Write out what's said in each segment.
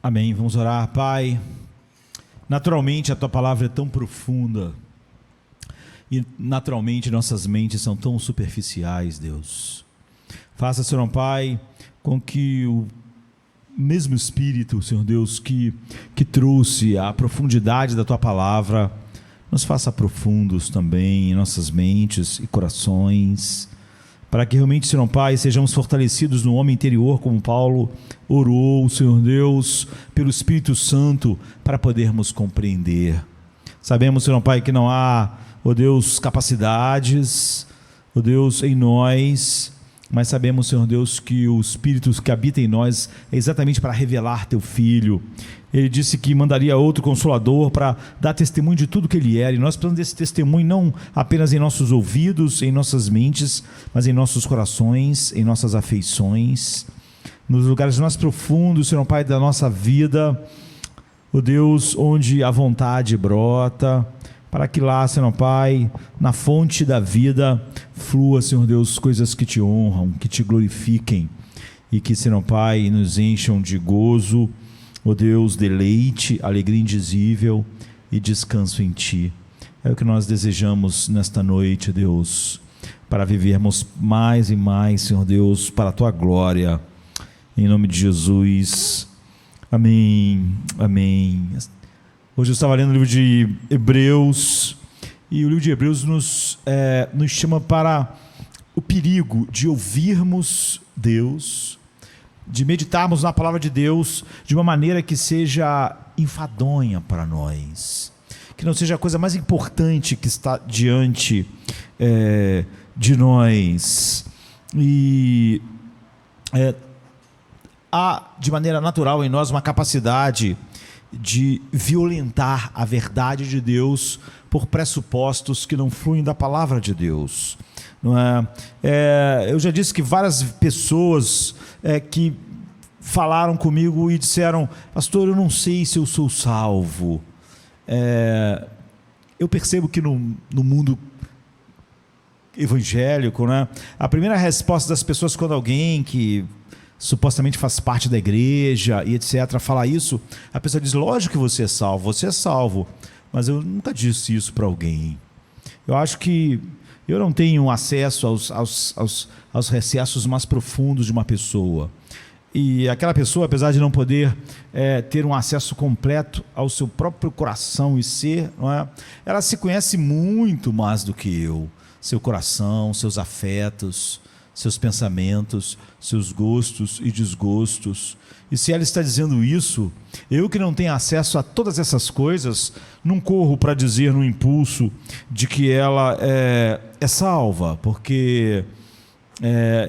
Amém. Vamos orar. Pai, naturalmente a Tua palavra é tão profunda e naturalmente nossas mentes são tão superficiais, Deus. Faça, Senhor Pai, com que o mesmo Espírito, Senhor Deus, que trouxe a profundidade da Tua palavra, nos faça profundos também em nossas mentes e corações, para que realmente, Senhor Pai, sejamos fortalecidos no homem interior, como Paulo orou, Senhor Deus, pelo Espírito Santo, para podermos compreender. Sabemos, Senhor Pai, que não há, ó Deus, capacidades, ó Deus, em nós, mas sabemos, Senhor Deus, que o Espírito que habita em nós é exatamente para revelar Teu Filho. Ele disse que mandaria outro Consolador para dar testemunho de tudo que Ele era, e nós precisamos desse testemunho não apenas em nossos ouvidos, em nossas mentes, mas em nossos corações, em nossas afeições, nos lugares mais profundos, Senhor Pai, da nossa vida, ó Deus, onde a vontade brota, para que lá, Senhor Pai, na fonte da vida, flua, Senhor Deus, coisas que Te honram, que Te glorifiquem, e que, Senhor Pai, nos encham de gozo, ó Deus, deleite, alegria indizível e descanso em Ti. É o que nós desejamos nesta noite, Deus, para vivermos mais e mais, Senhor Deus, para a Tua glória, em nome de Jesus, amém, amém. Hoje eu estava lendo o livro de Hebreus, e o livro de Hebreus nos chama para o perigo de ouvirmos Deus, de meditarmos na palavra de Deus de uma maneira que seja enfadonha para nós, que não seja a coisa mais importante que está diante de nós, e há de maneira natural em nós uma capacidade de violentar a verdade de Deus por pressupostos que não fluem da palavra de Deus, não é? Eu já disse que várias pessoas que falaram comigo e disseram: pastor, eu não sei se eu sou salvo. Eu percebo que no mundo evangélico, né, a primeira resposta das pessoas quando alguém que supostamente faz parte da igreja e etc, fala isso, a pessoa diz: lógico que você é salvo, mas eu nunca disse isso para alguém. Eu acho que eu não tenho acesso aos recessos mais profundos de uma pessoa, e aquela pessoa, apesar de não poder ter um acesso completo ao seu próprio coração e ser, não é? Ela se conhece muito mais do que eu, seu coração, seus afetos, seus pensamentos, seus gostos e desgostos. E se ela está dizendo isso, eu que não tenho acesso a todas essas coisas, não corro para dizer no impulso de que ela é salva, porque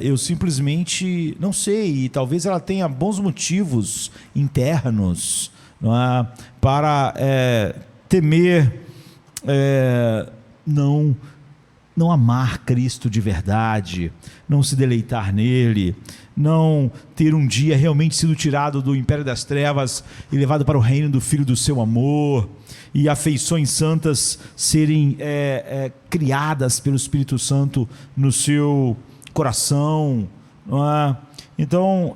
eu simplesmente não sei, e talvez ela tenha bons motivos internos, não é, para temer não amar Cristo de verdade, não se deleitar nele, não ter um dia realmente sido tirado do império das trevas e levado para o reino do Filho do seu amor, e afeições santas serem criadas pelo Espírito Santo no seu coração, não é? Então,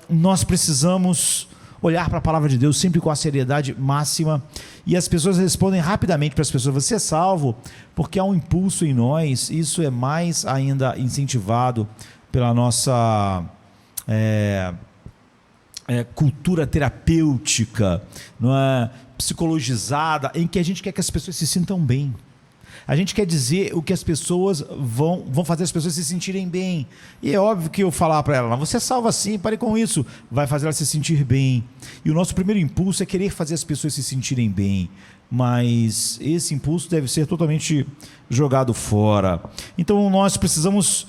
nós precisamos olhar para a palavra de Deus sempre com a seriedade máxima, e as pessoas respondem rapidamente para as pessoas: você é salvo, porque há um impulso em nós. Isso é mais ainda incentivado pela nossa cultura terapêutica, não é? Psicologizada, em que a gente quer que as pessoas se sintam bem. A gente quer dizer o que as pessoas vão fazer as pessoas se sentirem bem. E é óbvio que eu falar para ela: você é salva sim, pare com isso, vai fazer ela se sentir bem. E o nosso primeiro impulso é querer fazer as pessoas se sentirem bem, mas esse impulso deve ser totalmente jogado fora. Então nós precisamos,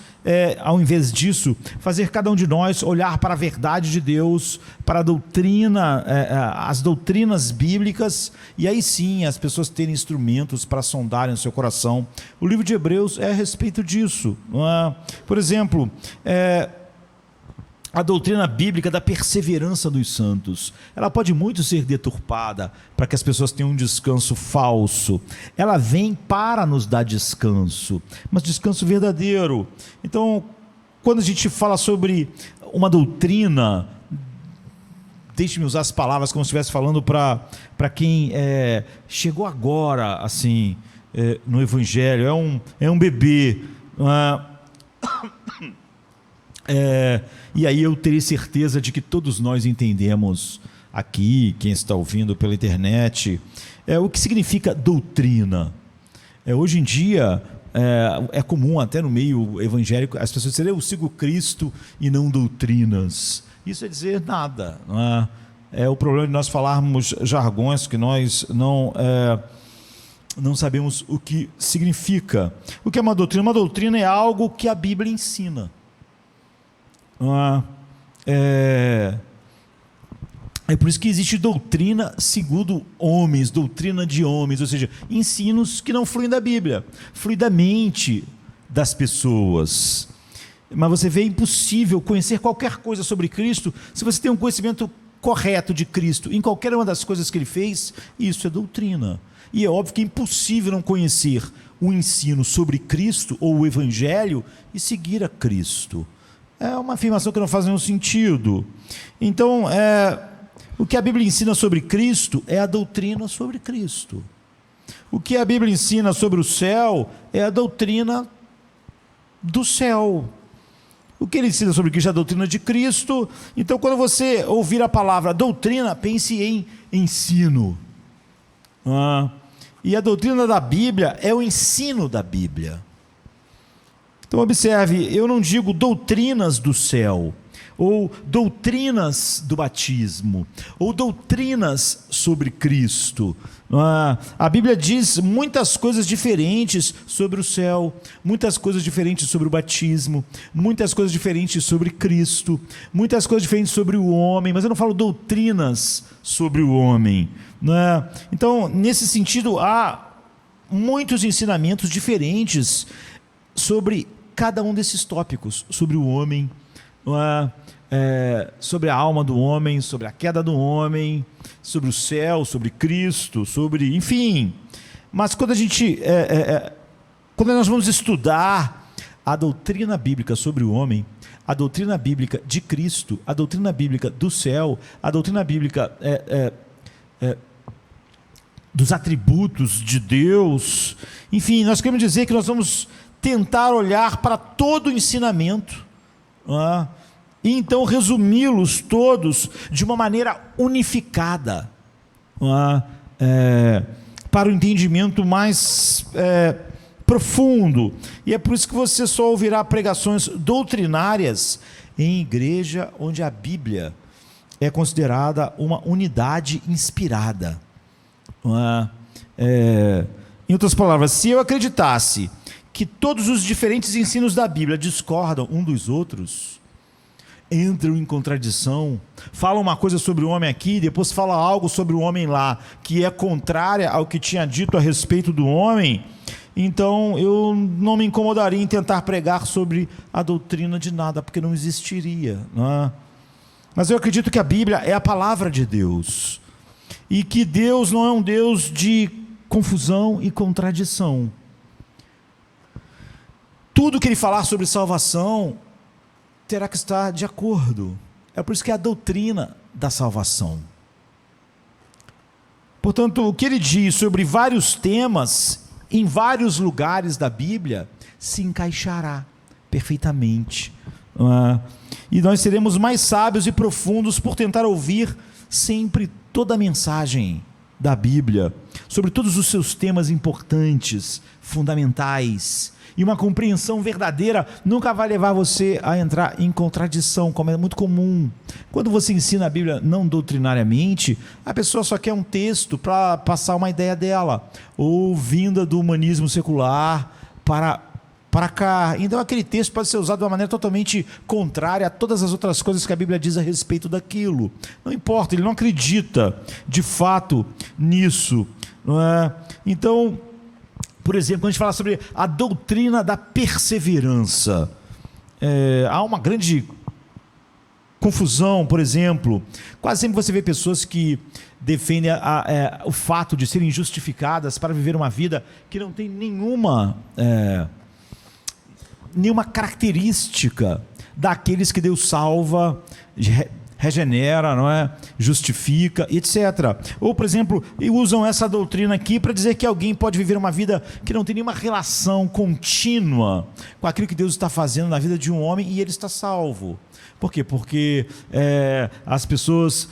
ao invés disso, fazer cada um de nós olhar para a verdade de Deus, para a doutrina, as doutrinas bíblicas, e aí sim as pessoas terem instrumentos para sondarem o seu coração. O livro de Hebreus é a respeito disso, não é? Por exemplo, a doutrina bíblica da perseverança dos santos, ela pode muito ser deturpada para que as pessoas tenham um descanso falso. Ela vem para nos dar descanso, mas descanso verdadeiro. Então, quando a gente fala sobre uma doutrina deixe-me usar as palavras como se estivesse falando para quem chegou agora, assim, no Evangelho, é um bebê, e aí eu terei certeza de que todos nós entendemos aqui, quem está ouvindo pela internet, o que significa doutrina. Hoje em dia, é comum até no meio evangélico as pessoas dizerem: eu sigo Cristo e não doutrinas. Isso é dizer nada, não é o problema de nós falarmos jargões que nós não sabemos o que significa. O que é uma doutrina? Uma doutrina é algo que a Bíblia ensina. É por isso que existe doutrina segundo homens, doutrina de homens, ou seja, ensinos que não fluem da Bíblia, fluem da mente das pessoas. Mas você vê, é impossível conhecer qualquer coisa sobre Cristo se você tem um conhecimento correto de Cristo em qualquer uma das coisas que ele fez. Isso é doutrina. E é óbvio que é impossível não conhecer o ensino sobre Cristo ou o Evangelho e seguir a Cristo. É uma afirmação que não faz nenhum sentido. Então, o que a Bíblia ensina sobre Cristo é a doutrina sobre Cristo. O que a Bíblia ensina sobre o céu é a doutrina do céu. O que ele ensina sobre Cristo é a doutrina de Cristo. Então, quando você ouvir a palavra doutrina, pense em ensino. E a doutrina da Bíblia é o ensino da Bíblia. Então, observe, eu não digo doutrinas do céu, ou doutrinas do batismo, ou doutrinas sobre Cristo. A Bíblia diz muitas coisas diferentes sobre o céu, muitas coisas diferentes sobre o batismo, muitas coisas diferentes sobre Cristo, muitas coisas diferentes sobre o homem, mas eu não falo doutrinas sobre o homem. Então, nesse sentido, há muitos ensinamentos diferentes sobre cada um desses tópicos, sobre o homem, sobre a alma do homem, sobre a queda do homem, sobre o céu, sobre Cristo, sobre, enfim. Mas quando quando nós vamos estudar a doutrina bíblica sobre o homem, a doutrina bíblica de Cristo, a doutrina bíblica do céu, a doutrina bíblica dos atributos de Deus, enfim, nós queremos dizer que nós vamos tentar olhar para todo o ensinamento, e então resumi-los todos de uma maneira unificada, para o entendimento mais profundo. E é por isso que você só ouvirá pregações doutrinárias em igreja onde a Bíblia é considerada uma unidade inspirada. Em outras palavras, se eu acreditasse que todos os diferentes ensinos da Bíblia discordam um dos outros, entram em contradição, falam uma coisa sobre o homem aqui, depois fala algo sobre o homem lá, que é contrária ao que tinha dito a respeito do homem, então eu não me incomodaria em tentar pregar sobre a doutrina de nada, porque não existiria. Mas eu acredito que a Bíblia é a palavra de Deus, e que Deus não é um Deus de confusão e contradição. Tudo que ele falar sobre salvação terá que estar de acordo. É por isso que é a doutrina da salvação. Portanto, o que ele diz sobre vários temas, em vários lugares da Bíblia, se encaixará perfeitamente. E nós seremos mais sábios e profundos por tentar ouvir sempre toda a mensagem da Bíblia, sobre todos os seus temas importantes, fundamentais. E uma compreensão verdadeira nunca vai levar você a entrar em contradição, como é muito comum. Quando você ensina a Bíblia não doutrinariamente, a pessoa só quer um texto para passar uma ideia dela, ou vinda do humanismo secular para cá. Então aquele texto pode ser usado de uma maneira totalmente contrária a todas as outras coisas que a Bíblia diz a respeito daquilo. Não importa, ele não acredita de fato nisso. Então, por exemplo, quando a gente fala sobre a doutrina da perseverança, há uma grande confusão. Por exemplo, quase sempre você vê pessoas que defendem o fato de serem justificadas para viver uma vida que não tem nenhuma característica daqueles que Deus salva regenera, não é? Justifica, etc. Ou, por exemplo, usam essa doutrina aqui para dizer que alguém pode viver uma vida que não tem nenhuma relação contínua com aquilo que Deus está fazendo na vida de um homem e ele está salvo. Por quê? Porque as pessoas...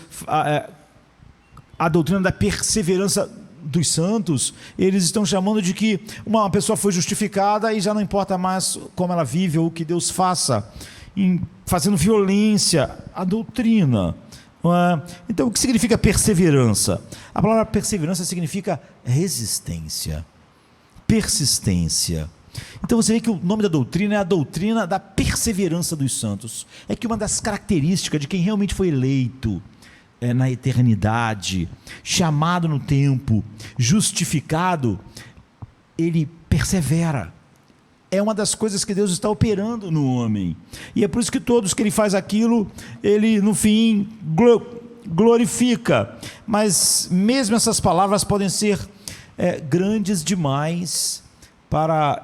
a doutrina da perseverança dos santos, eles estão chamando de que uma pessoa foi justificada e já não importa mais como ela vive ou o que Deus faça, fazendo violência à doutrina. Então, o que significa perseverança? A palavra perseverança significa resistência, persistência. Então você vê que o nome da doutrina é a doutrina da perseverança dos santos. É que uma das características de quem realmente foi eleito na eternidade, chamado no tempo, justificado, ele persevera. É uma das coisas que Deus está operando no homem. E é por isso que todos que ele faz aquilo, ele no fim glorifica. Mas mesmo essas palavras podem ser grandes demais para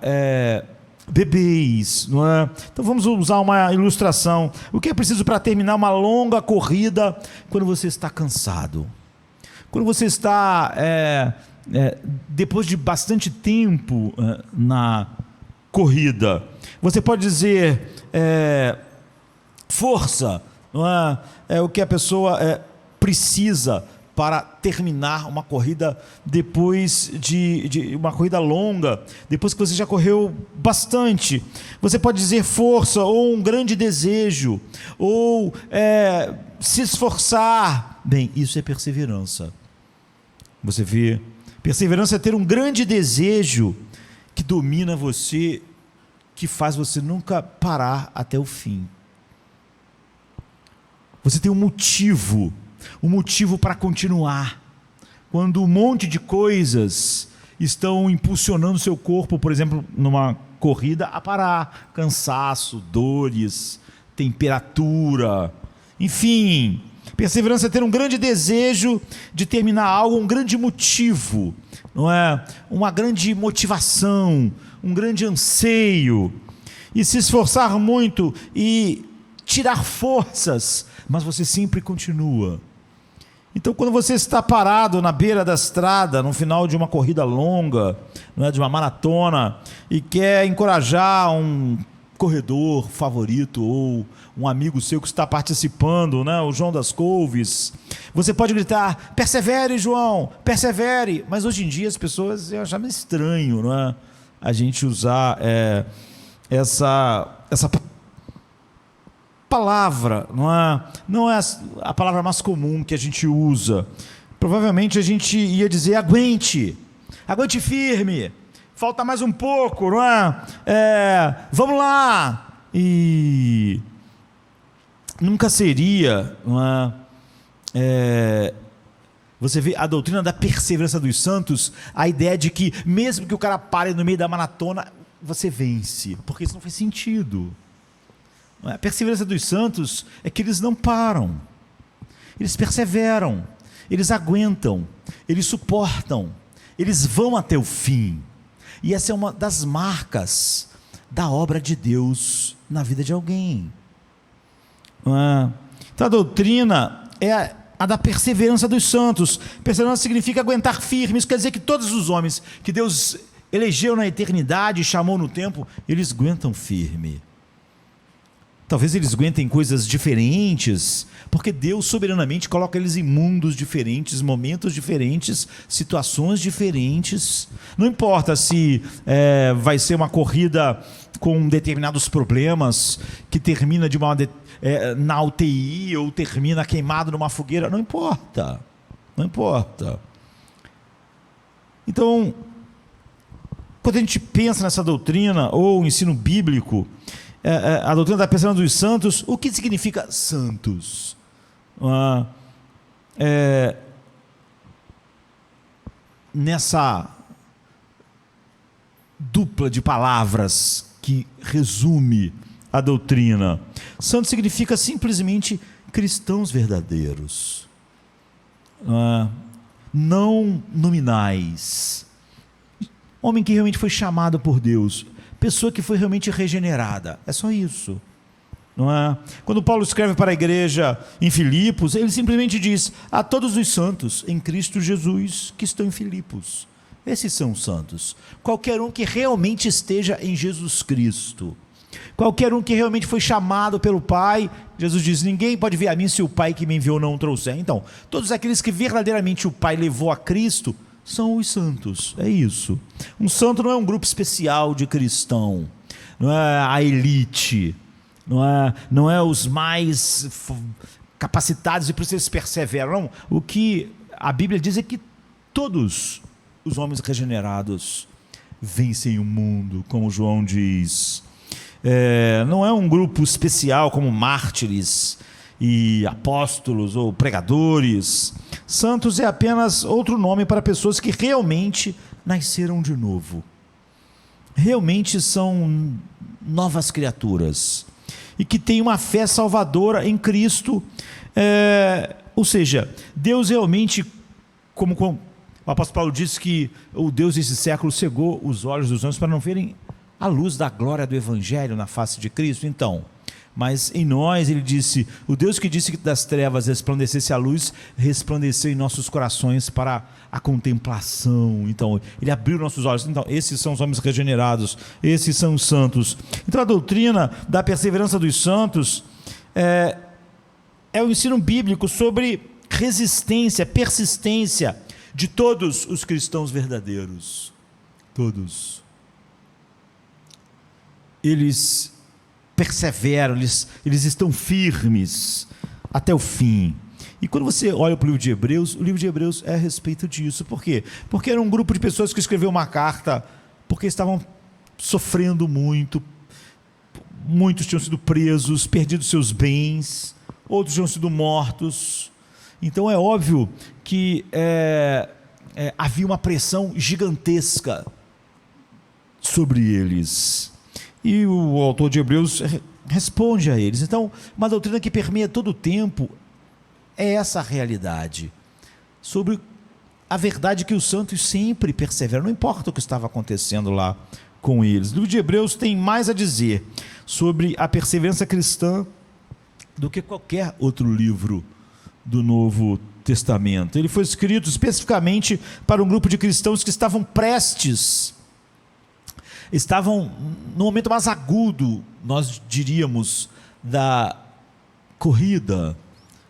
bebês, não é? Então vamos usar uma ilustração. O que é preciso para terminar uma longa corrida quando você está cansado? Quando você está, depois de bastante tempo na corrida, você pode dizer força, não é? É o que a pessoa precisa para terminar uma corrida depois de uma corrida longa, depois que você já correu bastante. Você pode dizer força, ou um grande desejo, ou se esforçar. Bem, isso é perseverança. Você vê, perseverança é ter um grande desejo que domina você, que faz você nunca parar até o fim. Você tem um motivo para continuar. Quando um monte de coisas estão impulsionando seu corpo, por exemplo, numa corrida, a parar. Cansaço, dores, temperatura, enfim. Perseverança é ter um grande desejo de terminar algo, um grande motivo, não é? Uma grande motivação, um grande anseio. E se esforçar muito e tirar forças, mas você sempre continua. Então, quando você está parado na beira da estrada, no final de uma corrida longa, não é, de uma maratona, e quer encorajar um corredor favorito ou um amigo seu que está participando, né, o João das Couves, você pode gritar: persevere, João, persevere. Mas hoje em dia as pessoas acham estranho, não é, a gente usar essa palavra, não é a palavra mais comum que a gente usa. Provavelmente a gente ia dizer: aguente firme, falta mais um pouco, não é? Vamos lá. E nunca seria, não é? Você vê a doutrina da perseverança dos santos, a ideia de que mesmo que o cara pare no meio da maratona, você vence, porque isso não faz sentido. A perseverança dos santos é que eles não param, eles perseveram, eles aguentam, eles suportam, eles vão até o fim. E essa é uma das marcas da obra de Deus na vida de alguém. Então a doutrina é a da perseverança dos santos. Perseverança significa aguentar firme. Isso quer dizer que todos os homens que Deus elegeu na eternidade e chamou no tempo, eles aguentam firme. Talvez eles aguentem coisas diferentes, porque Deus soberanamente coloca eles em mundos diferentes, momentos diferentes, situações diferentes. Não importa se vai ser uma corrida com determinados problemas, que termina na UTI ou termina queimado numa fogueira. Não importa. Não importa. Então, quando a gente pensa nessa doutrina ou ensino bíblico, a doutrina da perseverança dos santos, o que significa santos? Nessa dupla de palavras que resume a doutrina, santo significa simplesmente cristãos verdadeiros, não nominais, homem que realmente foi chamado por Deus, pessoa que foi realmente regenerada. É só isso. não é? Quando Paulo escreve para a igreja em Filipos, ele simplesmente diz: a todos os santos em Cristo Jesus que estão em Filipos. Esses são os santos. Qualquer um que realmente esteja em Jesus Cristo. Qualquer um que realmente foi chamado pelo Pai. Jesus diz: ninguém pode vir a mim se o Pai que me enviou não o trouxer. Então, todos aqueles que verdadeiramente o Pai levou a Cristo são os santos. É isso. Um santo não é um grupo especial de cristão, não é a elite, não é os mais capacitados e por isso eles perseveram. Não. O que a Bíblia diz é que todos os homens regenerados vencem o mundo, como João diz. Não é um grupo especial como mártires e apóstolos ou pregadores. Santos é apenas outro nome para pessoas que realmente nasceram de novo. Realmente são novas criaturas e que têm uma fé salvadora em Cristo. Ou seja, Deus realmente, como o apóstolo Paulo disse que o Deus desse século cegou os olhos dos homens para não verem a luz da glória do Evangelho na face de Cristo. Então, mas em nós, ele disse, o Deus que disse que das trevas resplandecesse a luz, resplandeceu em nossos corações para a contemplação. Então, ele abriu nossos olhos. Então, esses são os homens regenerados, esses são os santos. Então, a doutrina da perseverança dos santos é o ensino bíblico sobre resistência, persistência de todos os cristãos verdadeiros. Todos. Eles perseveram, eles estão firmes até o fim. E quando você olha para o livro de Hebreus é a respeito disso. Por quê? Porque era um grupo de pessoas que escreveu uma carta porque estavam sofrendo muito. Muitos tinham sido presos, perdido seus bens, outros tinham sido mortos. Então é óbvio que havia uma pressão gigantesca sobre eles. E o autor de Hebreus responde a eles. Então, uma doutrina que permeia todo o tempo é essa realidade, sobre a verdade que os santos sempre perseveram, não importa o que estava acontecendo lá com eles. O livro de Hebreus tem mais a dizer sobre a perseverança cristã do que qualquer outro livro do Novo Testamento. Ele foi escrito especificamente para um grupo de cristãos que estavam no momento mais agudo, nós diríamos, da corrida,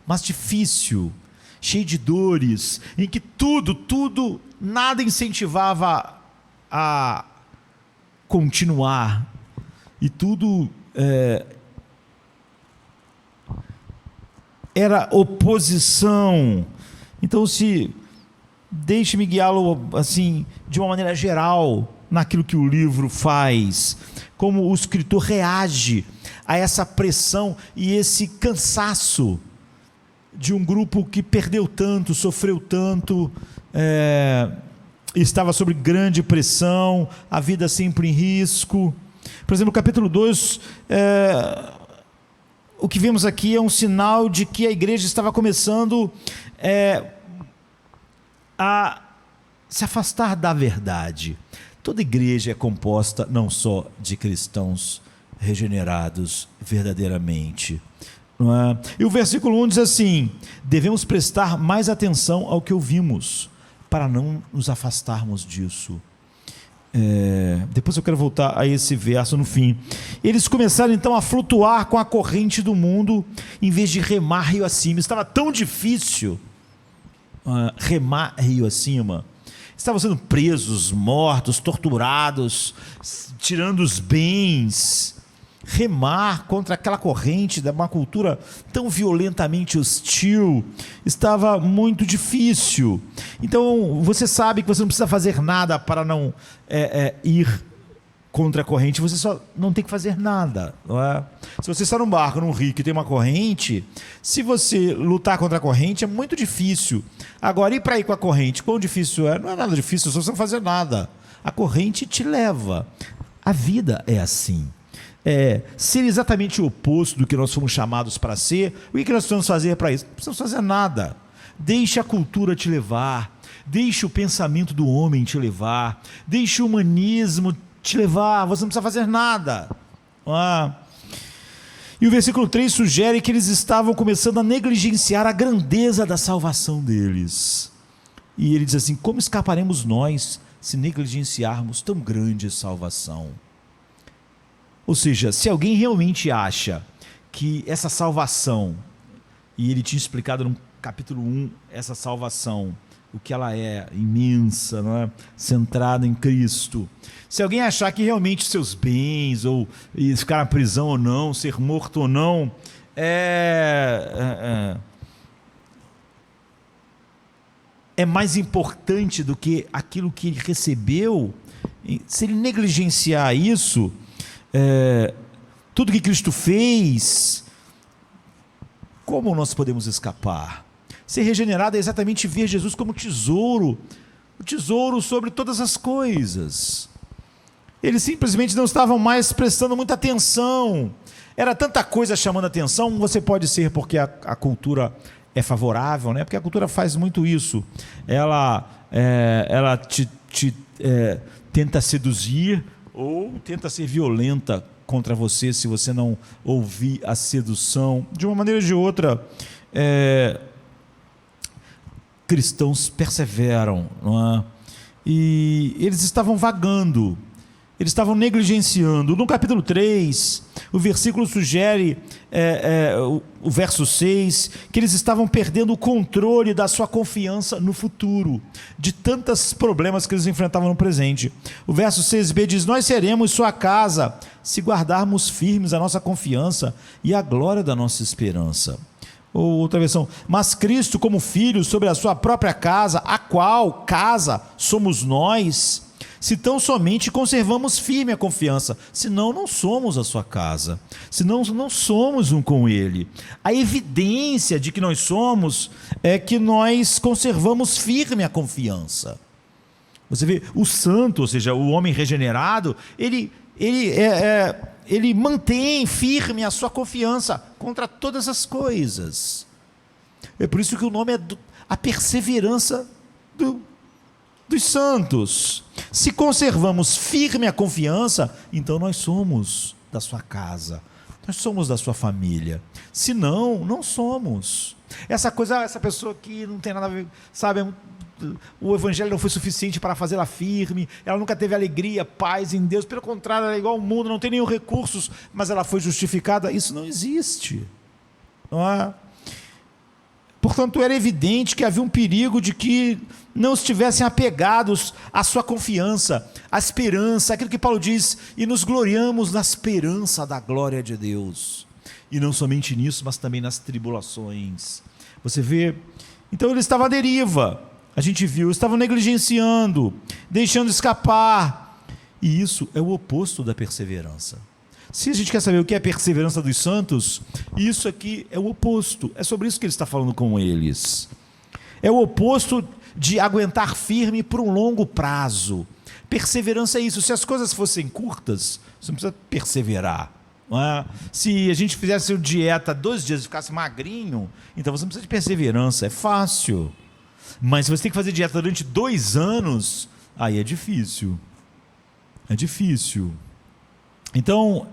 mais difícil, cheio de dores, em que nada incentivava a continuar, e tudo era oposição. Então, deixe-me guiá-lo assim, de uma maneira geral, naquilo que o livro faz, como o escritor reage a essa pressão e esse cansaço de um grupo que perdeu tanto, sofreu tanto, estava sob grande pressão, a vida sempre em risco. Por exemplo, no capítulo 2, o que vemos aqui é um sinal de que a igreja estava começando a se afastar da verdade. Toda igreja é composta não só de cristãos regenerados verdadeiramente, não é? E o versículo 1 diz assim: devemos prestar mais atenção ao que ouvimos, para não nos afastarmos disso. Depois eu quero voltar a esse verso no fim. Eles começaram então a flutuar com a corrente do mundo, em vez de remar rio acima. Estava tão difícil remar rio acima. Estavam sendo presos, mortos, torturados, tirando os bens. Remar contra aquela corrente de uma cultura tão violentamente hostil estava muito difícil. Então você sabe que você não precisa fazer nada para não ir contra a corrente. Você só não tem que fazer nada, não é? Se você está num barco, num rio que tem uma corrente, se você lutar contra a corrente é muito difícil. Agora, ir para ir com a corrente, quão difícil é? Não é nada difícil, só você não fazer nada. A corrente te leva. A vida é assim. Ser exatamente o oposto do que nós fomos chamados para ser. O que nós precisamos fazer para isso? Não precisamos fazer nada. Deixe a cultura te levar, deixe o pensamento do homem te levar, deixe o humanismo te levar. Você não precisa fazer nada. E o versículo 3 sugere que eles estavam começando a negligenciar a grandeza da salvação deles. E ele diz assim: como escaparemos nós se negligenciarmos tão grande salvação? Ou seja, se alguém realmente acha que essa salvação, e ele tinha explicado no capítulo 1, essa salvação, o que ela é, imensa, não é? Centrada em Cristo. Se alguém achar que realmente seus bens, ou ficar na prisão ou não, ser morto ou não, é mais importante do que aquilo que ele recebeu, se ele negligenciar isso, tudo que Cristo fez, como nós podemos escapar? Ser regenerado é exatamente ver Jesus como tesouro, o tesouro sobre todas as coisas. Eles simplesmente não estavam mais prestando muita atenção, era tanta coisa chamando a atenção. Você pode ser porque a cultura é favorável, né? Porque a cultura faz muito isso, ela te tenta seduzir, ou tenta ser violenta contra você se você não ouvir a sedução. De uma maneira ou de outra, cristãos perseveram, não é? E eles estavam vagando, eles estavam negligenciando. No capítulo 3, o versículo sugere, o verso 6, que eles estavam perdendo o controle da sua confiança no futuro, de tantos problemas que eles enfrentavam no presente. O verso 6b diz: nós seremos sua casa, se guardarmos firmes a nossa confiança e a glória da nossa esperança. Ou outra versão: mas Cristo como filho sobre a sua própria casa, a qual casa somos nós, se tão somente conservamos firme a confiança, senão não somos a sua casa, senão não somos um com ele. A evidência de que nós somos é que nós conservamos firme a confiança. Você vê, o santo, ou seja, o homem regenerado, ele mantém firme a sua confiança contra todas as coisas. É por isso que o nome é a perseverança dos santos. Se conservamos firme a confiança, então nós somos da sua casa, nós somos da sua família. Se não, não somos. Essa pessoa que não tem nada a ver, sabe, o evangelho não foi suficiente para fazê-la firme, ela nunca teve alegria, paz em Deus, pelo contrário, ela é igual ao mundo, não tem nenhum recursos, mas ela foi justificada. Isso não existe, não é? Portanto, era evidente que havia um perigo de que não estivessem apegados à sua confiança, à esperança, aquilo que Paulo diz: e nos gloriamos na esperança da glória de Deus. E não somente nisso, mas também nas tribulações. Você vê? Então ele estava à deriva, a gente viu, estavam negligenciando, deixando escapar. E isso é o oposto da perseverança. Se a gente quer saber o que é a perseverança dos santos, isso aqui é o oposto. É sobre isso que ele está falando com eles. É o oposto de aguentar firme por um longo prazo. Perseverança é isso. Se as coisas fossem curtas, você não precisa perseverar, não é? Se a gente fizesse dieta 2 dias e ficasse magrinho, então você não precisa de perseverança, é fácil. Mas se você tem que fazer dieta durante 2 anos, aí é difícil. É difícil. Então,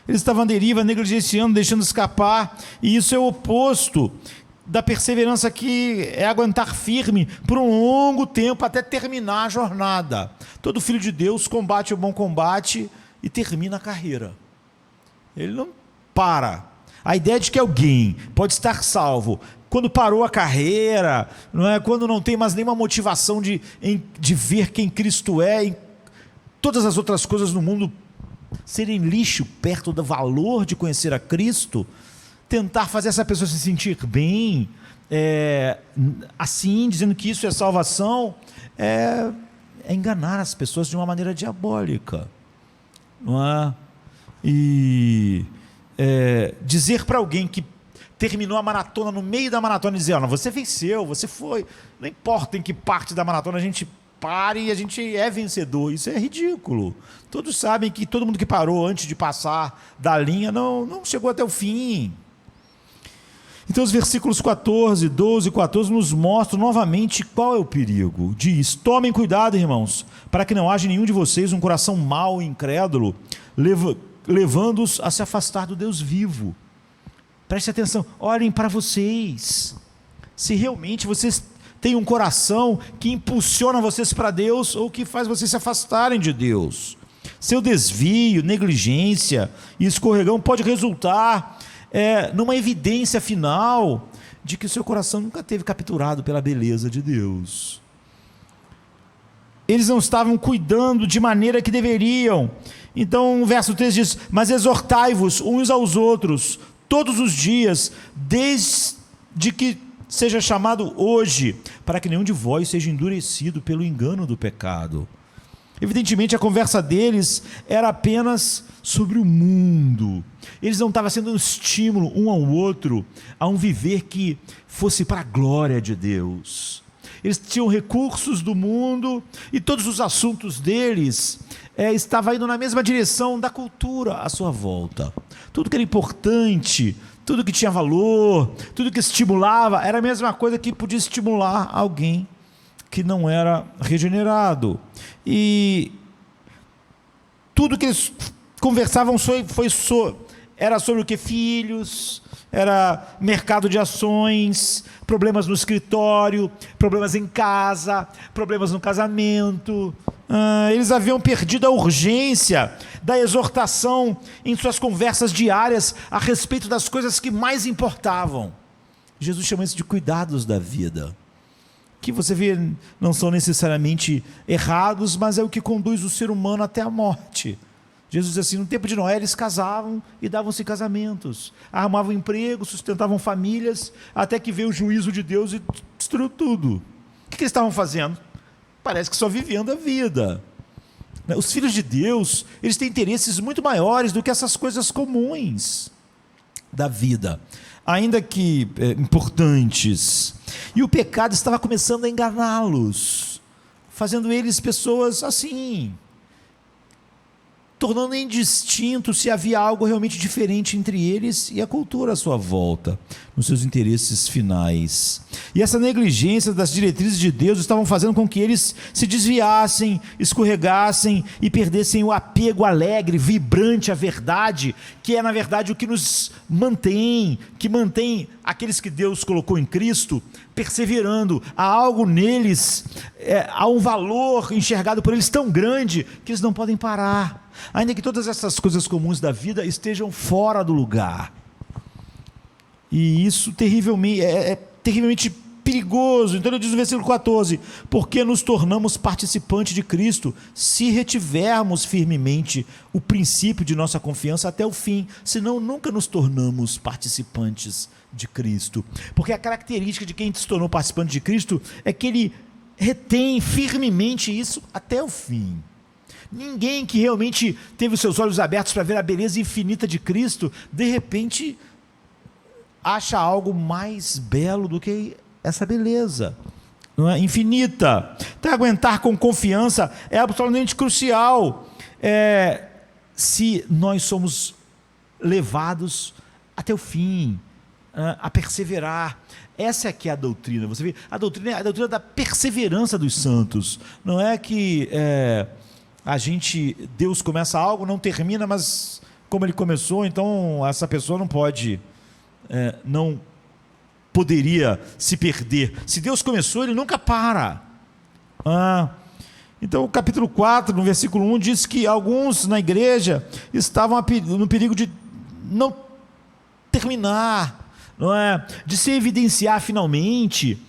eles estavam à deriva, negligenciando, deixando escapar, e isso é o oposto da perseverança, que é aguentar firme por um longo tempo até terminar a jornada. Todo filho de Deus combate o bom combate e termina a carreira. Ele não para. A ideia de que alguém pode estar salvo quando parou a carreira, não é? Quando não tem mais nenhuma motivação de ver quem Cristo é, em todas as outras coisas no mundo serem lixo perto do valor de conhecer a Cristo, tentar fazer essa pessoa se sentir bem, assim, dizendo que isso é salvação, é enganar as pessoas de uma maneira diabólica, não é? E dizer para alguém que terminou a maratona, no meio da maratona, dizer: olha, você venceu, você foi, não importa em que parte da maratona a gente pare, a gente é vencedor. Isso é ridículo. Todos sabem que todo mundo que parou antes de passar da linha não chegou até o fim. Então os versículos 14, 12 e 14 nos mostram novamente qual é o perigo. Diz: tomem cuidado, irmãos, para que não haja em nenhum de vocês um coração mau e incrédulo, levando-os a se afastar do Deus vivo. Preste atenção, olhem para vocês. Se realmente vocês têm um coração que impulsiona vocês para Deus ou que faz vocês se afastarem de Deus. Seu desvio, negligência e escorregão pode resultar numa evidência final de que o seu coração nunca teve capturado pela beleza de Deus. Eles não estavam cuidando de maneira que deveriam. Então o verso 3 diz: mas exortai-vos uns aos outros todos os dias, desde que seja chamado hoje, para que nenhum de vós seja endurecido pelo engano do pecado. Evidentemente a conversa deles era apenas sobre o mundo. Eles não estavam sendo um estímulo um ao outro a um viver que fosse para a glória de Deus. Eles tinham recursos do mundo e todos os assuntos deles estavam indo na mesma direção da cultura à sua volta. Tudo que era importante, tudo que tinha valor, tudo que estimulava, era a mesma coisa que podia estimular alguém que não era regenerado. E tudo que eles conversavam era sobre o que? Filhos, era mercado de ações, problemas no escritório, problemas em casa, problemas no casamento. Eles haviam perdido a urgência da exortação em suas conversas diárias a respeito das coisas que mais importavam. Jesus chama isso de cuidados da vida, que você vê não são necessariamente errados, mas é o que conduz o ser humano até a morte. Jesus diz assim: no tempo de Noé eles casavam e davam-se casamentos, arrumavam emprego, sustentavam famílias, até que veio o juízo de Deus e destruiu tudo. O que eles estavam fazendo? Parece que só vivendo a vida. Os filhos de Deus, eles têm interesses muito maiores do que essas coisas comuns da vida, ainda que importantes. E o pecado estava começando a enganá-los, fazendo eles pessoas assim, tornando indistinto se havia algo realmente diferente entre eles e a cultura à sua volta, nos seus interesses finais. E essa negligência das diretrizes de Deus estavam fazendo com que eles se desviassem, escorregassem e perdessem o apego alegre, vibrante à verdade, que é na verdade o que nos mantém, que mantém aqueles que Deus colocou em Cristo perseverando. Há algo neles, há um valor enxergado por eles tão grande que eles não podem parar, ainda que todas essas coisas comuns da vida estejam fora do lugar. E isso é terrivelmente perigoso. Então ele diz no versículo 14: porque nos tornamos participantes de Cristo, se retivermos firmemente o princípio de nossa confiança até o fim, senão nunca nos tornamos participantes de Cristo. Porque a característica de quem se tornou participante de Cristo é que ele retém firmemente isso até o fim. Ninguém que realmente teve os seus olhos abertos para ver a beleza infinita de Cristo, de repente acha algo mais belo do que essa beleza, não é? Infinita. Então aguentar com confiança é absolutamente crucial, se nós somos levados até o fim, a perseverar. Essa é que é a doutrina. Você vê, a doutrina é a doutrina da perseverança dos santos. Não é que Deus começa algo, não termina, mas como ele começou, então essa pessoa não pode, não poderia se perder. Se Deus começou, ele nunca para. Então o capítulo 4, no versículo 1, diz que alguns na igreja estavam no perigo de não terminar, não é? De se evidenciar finalmente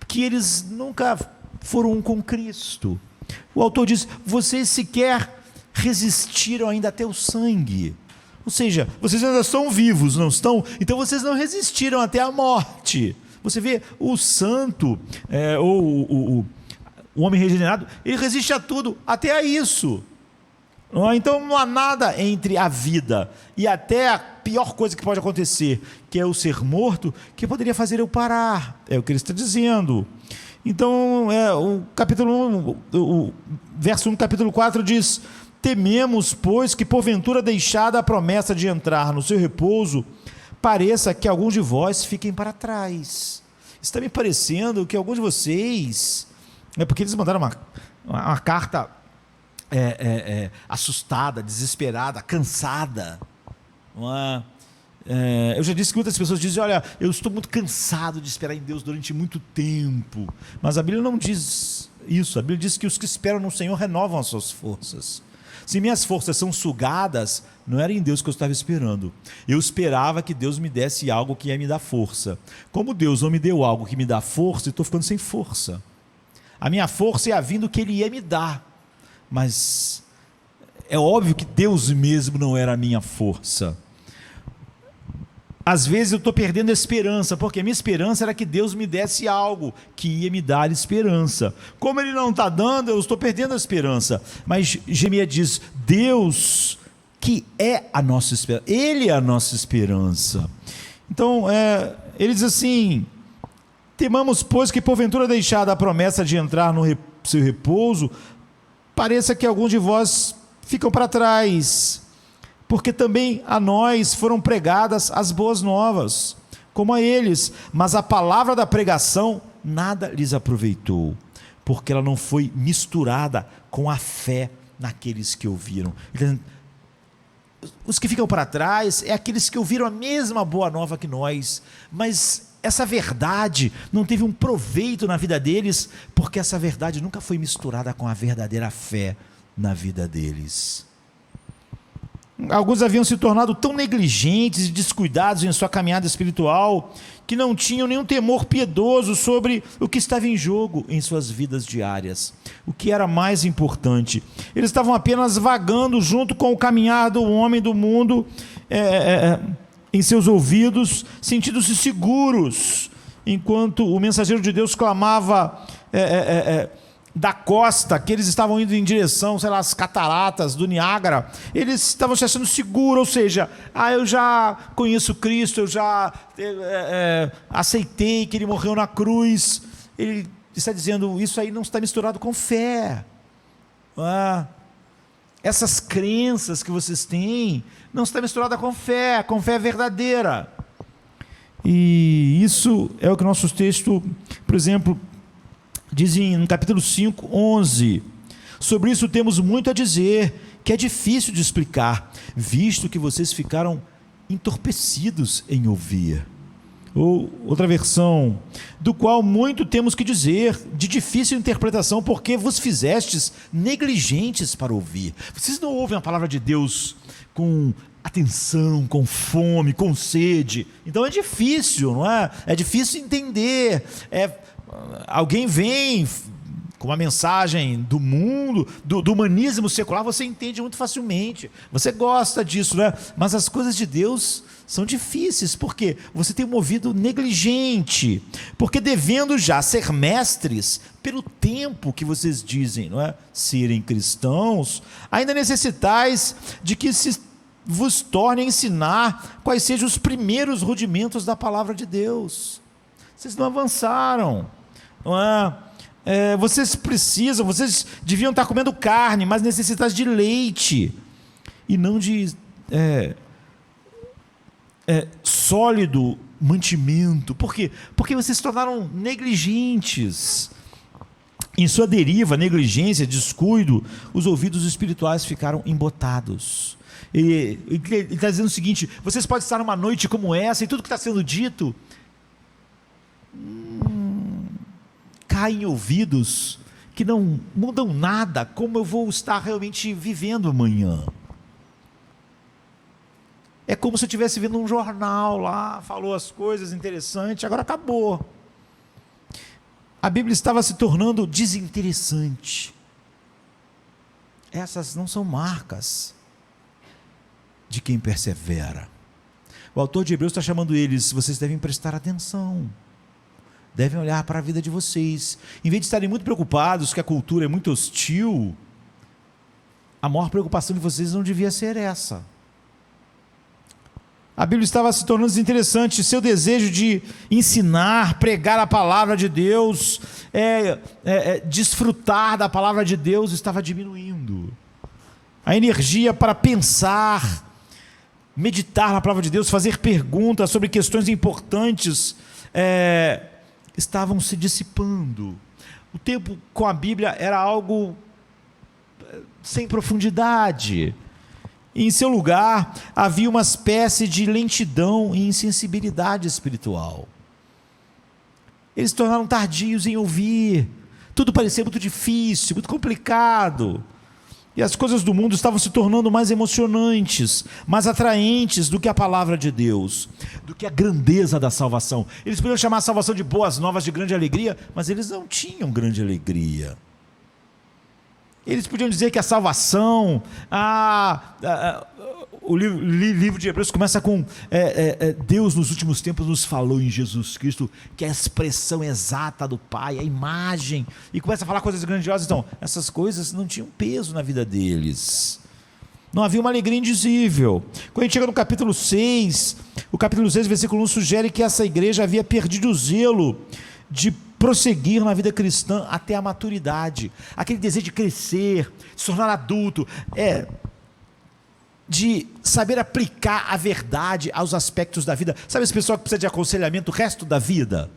que eles nunca foram um com Cristo. O autor diz: vocês sequer resistiram ainda até o sangue. Ou seja, vocês ainda estão vivos, não estão? Então vocês não resistiram até a morte. Você vê, o santo, o homem regenerado, ele resiste a tudo, até a isso. Então não há nada entre a vida e até a pior coisa que pode acontecer, que é o ser morto, que poderia fazer eu parar. É o que ele está dizendo. Então, o capítulo 1, o verso 1 do capítulo 4 diz: tememos, pois, que porventura deixada a promessa de entrar no seu repouso, pareça que alguns de vós fiquem para trás. Está me parecendo que alguns de vocês, porque eles mandaram uma carta assustada, desesperada, cansada, não é? Eu já disse que muitas pessoas dizem: olha, eu estou muito cansado de esperar em Deus durante muito tempo. Mas a Bíblia não diz isso. A Bíblia diz que os que esperam no Senhor renovam as suas forças. Se minhas forças são sugadas, não era em Deus que eu estava esperando. Eu esperava que Deus me desse algo que ia me dar força. Como Deus não me deu algo que me dá força, eu estou ficando sem força. A minha força é a vinda que Ele ia me dar. Mas é óbvio que Deus mesmo não era a minha força. Às vezes eu estou perdendo a esperança, porque a minha esperança era que Deus me desse algo que ia me dar esperança. Como Ele não está dando, eu estou perdendo a esperança. Mas Jeremias diz: Deus que é a nossa esperança, Ele é a nossa esperança. Então, ele diz assim: temamos, pois, que porventura deixada a promessa de entrar no seu repouso, pareça que alguns de vós ficam para trás. Porque também a nós foram pregadas as boas novas, como a eles, mas a palavra da pregação nada lhes aproveitou, porque ela não foi misturada com a fé naqueles que ouviram. Os que ficam para trás é aqueles que ouviram a mesma boa nova que nós, mas essa verdade não teve um proveito na vida deles, porque essa verdade nunca foi misturada com a verdadeira fé na vida deles. Alguns haviam se tornado tão negligentes e descuidados em sua caminhada espiritual, que não tinham nenhum temor piedoso sobre o que estava em jogo em suas vidas diárias. O que era mais importante? Eles estavam apenas vagando junto com o caminhar do homem do mundo, em seus ouvidos, sentindo-se seguros, enquanto o mensageiro de Deus clamava da costa, que eles estavam indo em direção, sei lá, às cataratas do Niágara. Eles estavam se achando seguros, ou seja, eu já conheço Cristo, eu já aceitei que Ele morreu na cruz. Ele está dizendo: isso aí não está misturado com fé. Essas crenças que vocês têm não está misturada com fé verdadeira. E isso é o que nosso texto, por exemplo, dizem no capítulo 5, 11, sobre isso temos muito a dizer, que é difícil de explicar, visto que vocês ficaram entorpecidos em ouvir. Ou outra versão, do qual muito temos que dizer, de difícil interpretação, porque vos fizestes negligentes para ouvir. Vocês não ouvem a palavra de Deus com atenção, com fome, com sede. Então é difícil, não é? É difícil entender. Alguém vem com uma mensagem do mundo, do humanismo secular, você entende muito facilmente, você gosta disso, né? Mas as coisas de Deus são difíceis, porque você tem um ouvido negligente, porque devendo já ser mestres, pelo tempo que vocês dizem, não é? Serem cristãos, ainda necessitais de que se vos torne a ensinar quais sejam os primeiros rudimentos da palavra de Deus. Vocês não avançaram, não é? Vocês deviam estar comendo carne, mas necessitais de leite, e não de sólido mantimento. Por quê? Porque vocês se tornaram negligentes. Em sua deriva, negligência, descuido, os ouvidos espirituais ficaram embotados. Ele está dizendo o seguinte: vocês podem estar numa noite como essa, e tudo que está sendo dito cai em ouvidos que não mudam nada, como eu vou estar realmente vivendo amanhã. É como se eu estivesse vendo um jornal lá, falou as coisas interessantes, agora acabou. A Bíblia estava se tornando desinteressante. Essas não são marcas de quem persevera. O autor de Hebreus está chamando eles: vocês devem prestar atenção, devem olhar para a vida de vocês, em vez de estarem muito preocupados que a cultura é muito hostil. A maior preocupação de vocês não devia ser essa. A Bíblia estava se tornando desinteressante, seu desejo de ensinar, pregar a palavra de Deus, desfrutar da palavra de Deus estava diminuindo. A energia para pensar, meditar na palavra de Deus, fazer perguntas sobre questões importantes, estavam se dissipando. O tempo com a Bíblia era algo sem profundidade. Em seu lugar, havia uma espécie de lentidão e insensibilidade espiritual. Eles se tornaram tardios em ouvir. Tudo parecia muito difícil, muito complicado. E as coisas do mundo estavam se tornando mais emocionantes, mais atraentes do que a palavra de Deus, do que a grandeza da salvação. Eles podiam chamar a salvação de boas novas, de grande alegria, mas eles não tinham grande alegria. Eles podiam dizer que a salvação, o livro de Hebreus começa com Deus nos últimos tempos nos falou em Jesus Cristo, que é a expressão exata do Pai, a imagem, e começa a falar coisas grandiosas. Então, essas coisas não tinham peso na vida deles, não havia uma alegria indizível. Quando a gente chega no capítulo 6, o capítulo 6, versículo 1, sugere que essa igreja havia perdido o zelo de prosseguir na vida cristã até a maturidade, aquele desejo de crescer, de se tornar adulto, de saber aplicar a verdade aos aspectos da vida. Sabe esse pessoal que precisa de aconselhamento o resto da vida?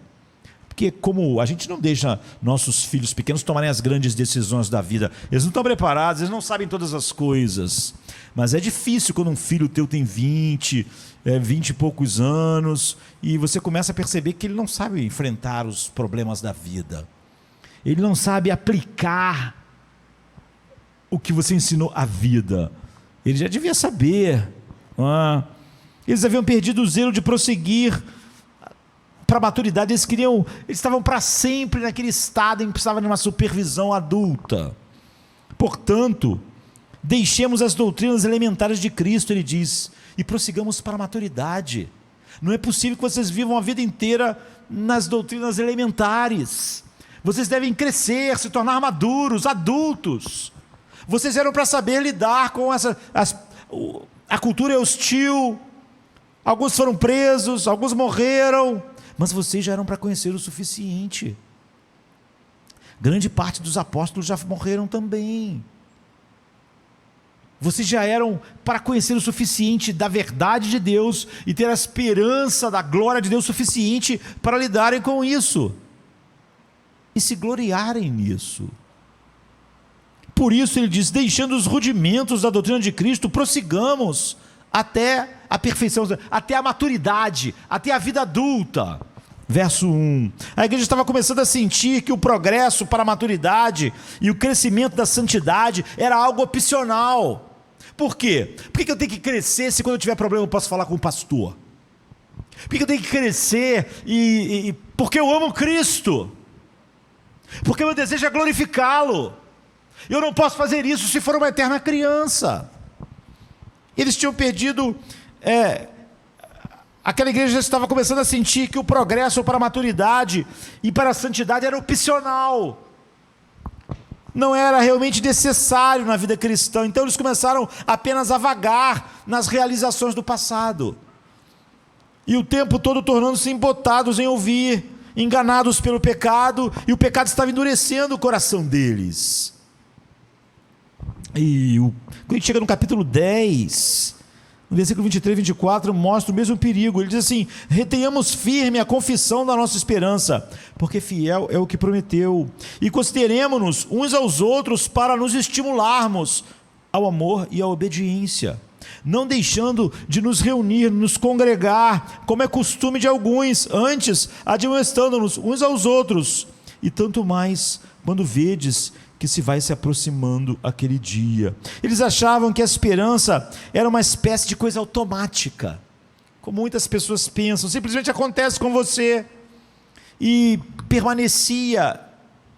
Porque como a gente não deixa nossos filhos pequenos tomarem as grandes decisões da vida, eles não estão preparados, eles não sabem todas as coisas, mas é difícil quando um filho teu tem 20 e poucos anos, e você começa a perceber que ele não sabe enfrentar os problemas da vida, ele não sabe aplicar o que você ensinou à vida. Ele já devia saber. Eles haviam perdido o zelo de prosseguir para a maturidade. Eles estavam para sempre naquele estado em que precisavam de uma supervisão adulta. Portanto, deixemos as doutrinas elementares de Cristo, ele diz, e prossigamos para a maturidade. Não é possível que vocês vivam a vida inteira nas doutrinas elementares. Vocês devem crescer, se tornar maduros, adultos. Vocês eram para saber lidar com a cultura é hostil, alguns foram presos, alguns morreram, mas vocês já eram para conhecer o suficiente. Grande parte dos apóstolos já morreram também. Vocês já eram para conhecer o suficiente da verdade de Deus e ter a esperança da glória de Deus suficiente para lidarem com isso e se gloriarem nisso. Por isso ele diz, deixando os rudimentos da doutrina de Cristo, prossigamos até a perfeição, até a maturidade, até a vida adulta. Verso 1, a igreja estava começando a sentir que o progresso para a maturidade e o crescimento da santidade era algo opcional. Por quê? Por que eu tenho que crescer se quando eu tiver problema eu posso falar com o pastor? Por que eu tenho que crescer porque eu amo Cristo? Porque meu desejo é glorificá-lo. Eu não posso fazer isso se for uma eterna criança. Eles tinham perdido, aquela igreja já estava começando a sentir que o progresso para a maturidade e para a santidade era opcional, não era realmente necessário na vida cristã. Então eles começaram apenas a vagar nas realizações do passado, e o tempo todo tornando-se embotados em ouvir, enganados pelo pecado, e o pecado estava endurecendo o coração deles. E quando a gente chega no capítulo 10, no versículo 23 e 24, mostra o mesmo perigo. Ele diz assim, retenhamos firme a confissão da nossa esperança, porque fiel é o que prometeu, e consideremos-nos uns aos outros para nos estimularmos ao amor e à obediência, não deixando de nos reunir, nos congregar, como é costume de alguns, antes admoestando-nos uns aos outros, e tanto mais quando vedes que se vai se aproximando aquele dia. Eles achavam que a esperança era uma espécie de coisa automática, como muitas pessoas pensam, simplesmente acontece com você e permanecia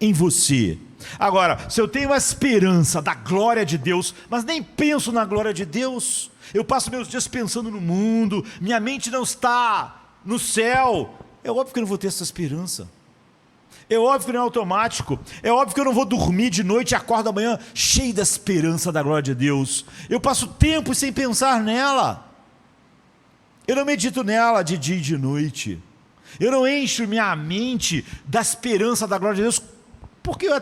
em você. Agora, se eu tenho a esperança da glória de Deus, mas nem penso na glória de Deus, eu passo meus dias pensando no mundo, minha mente não está no céu, é óbvio que eu não vou ter essa esperança. É óbvio que não é automático, é óbvio que eu não vou dormir de noite e acordo amanhã cheio da esperança da glória de Deus. Eu passo tempo sem pensar nela, eu não medito nela de dia e de noite, eu não encho minha mente da esperança da glória de Deus, porque eu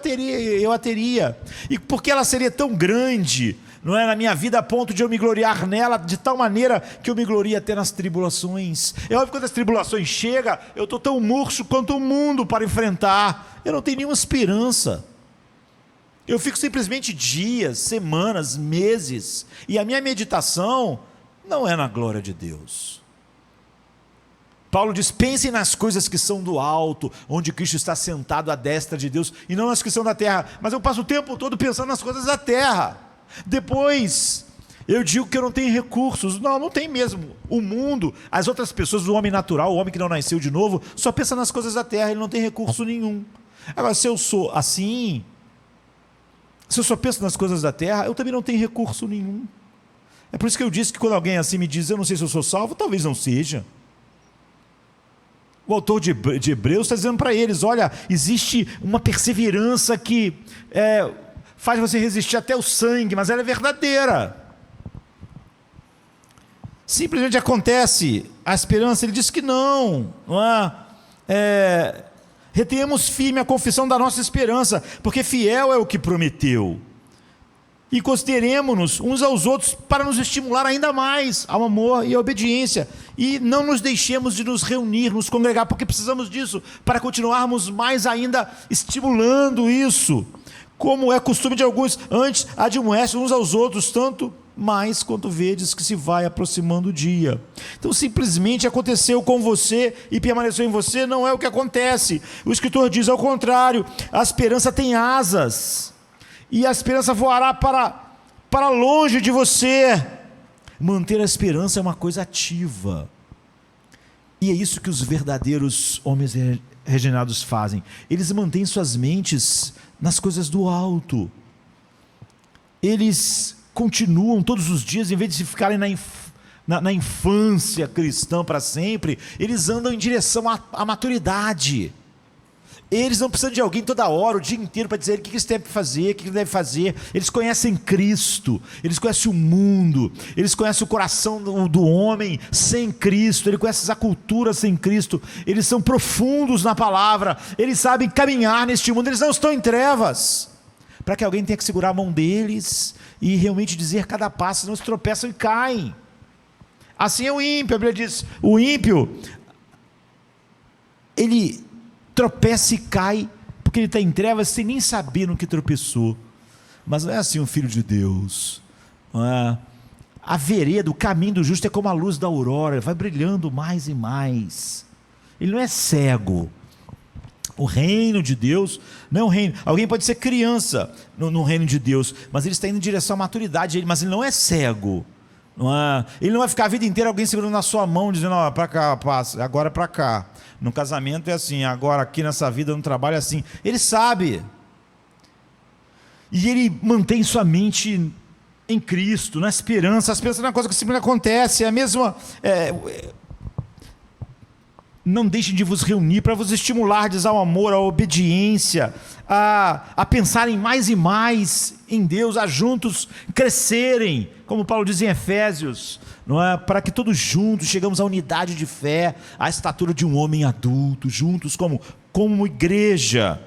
a teria, e porque ela seria tão grande, não é, na minha vida, a ponto de eu me gloriar nela de tal maneira que eu me glorie até nas tribulações. É óbvio que quando as tribulações chegam, eu estou tão murcho quanto o mundo para enfrentar, eu não tenho nenhuma esperança. Eu fico simplesmente dias, semanas, meses, e a minha meditação não é na glória de Deus. Paulo diz: pensem nas coisas que são do alto, onde Cristo está sentado à destra de Deus, e não nas que são da terra. Mas eu passo o tempo todo pensando nas coisas da terra. Depois eu digo que eu não tenho recursos. Não tem mesmo. O mundo, as outras pessoas, o homem natural, o homem que não nasceu de novo, só pensa nas coisas da terra, ele não tem recurso nenhum. Agora, se eu sou assim, se eu só penso nas coisas da terra, eu também não tenho recurso nenhum. É por isso que eu disse que quando alguém assim me diz: eu não sei se eu sou salvo, talvez não seja. O autor de Hebreus está dizendo para eles: olha, existe uma perseverança que faz você resistir até o sangue, mas ela é verdadeira. Simplesmente acontece. A esperança, ele diz que não é? Retenhamos firme a confissão da nossa esperança, porque fiel é o que prometeu. E consideremos-nos uns aos outros para nos estimular ainda mais ao amor e à obediência. E não nos deixemos de nos reunir, nos congregar, porque precisamos disso para continuarmos mais ainda estimulando isso. Como é costume de alguns, antes admoestem uns aos outros, tanto mais quanto vedes que se vai aproximando o dia. Então simplesmente aconteceu com você e permaneceu em você, não é o que acontece. O escritor diz ao contrário: a esperança tem asas, e a esperança voará para longe de você. Manter a esperança é uma coisa ativa, e é isso que os verdadeiros homens regenerados fazem. Eles mantêm suas mentes nas coisas do alto. Eles continuam todos os dias, em vez de se ficarem na infância cristã para sempre, eles andam em direção à maturidade. Eles não precisam de alguém toda hora, o dia inteiro, para dizer o que eles têm que fazer, o que eles devem fazer. Eles conhecem Cristo, eles conhecem o mundo, eles conhecem o coração do homem sem Cristo, eles conhecem a cultura sem Cristo, eles são profundos na palavra, eles sabem caminhar neste mundo, eles não estão em trevas, para que alguém tenha que segurar a mão deles e realmente dizer cada passo, senão eles tropeçam e caem. Assim é o ímpio. A Bíblia diz: o ímpio, ele tropeça e cai, porque ele está em trevas sem nem saber no que tropeçou. Mas não é assim um filho de Deus. A vereda, o caminho do justo é como a luz da aurora, vai brilhando mais e mais. Ele não é cego. O reino de Deus não é um reino. Alguém pode ser criança no reino de Deus, mas ele está indo em direção à maturidade, mas ele não é cego. Ele não vai ficar a vida inteira alguém segurando na sua mão, dizendo: ó, para cá, passa, agora é para cá. No casamento é assim, agora aqui nessa vida, no trabalho é assim. Ele sabe. E ele mantém sua mente em Cristo, na esperança. A esperança não é uma coisa que simplesmente acontece, é a mesma. Não deixem de vos reunir para vos estimular ao amor, à obediência, a pensarem mais e mais em Deus, a juntos crescerem, como Paulo diz em Efésios, não é? Para que todos juntos chegamos à unidade de fé, à estatura de um homem adulto, juntos como igreja.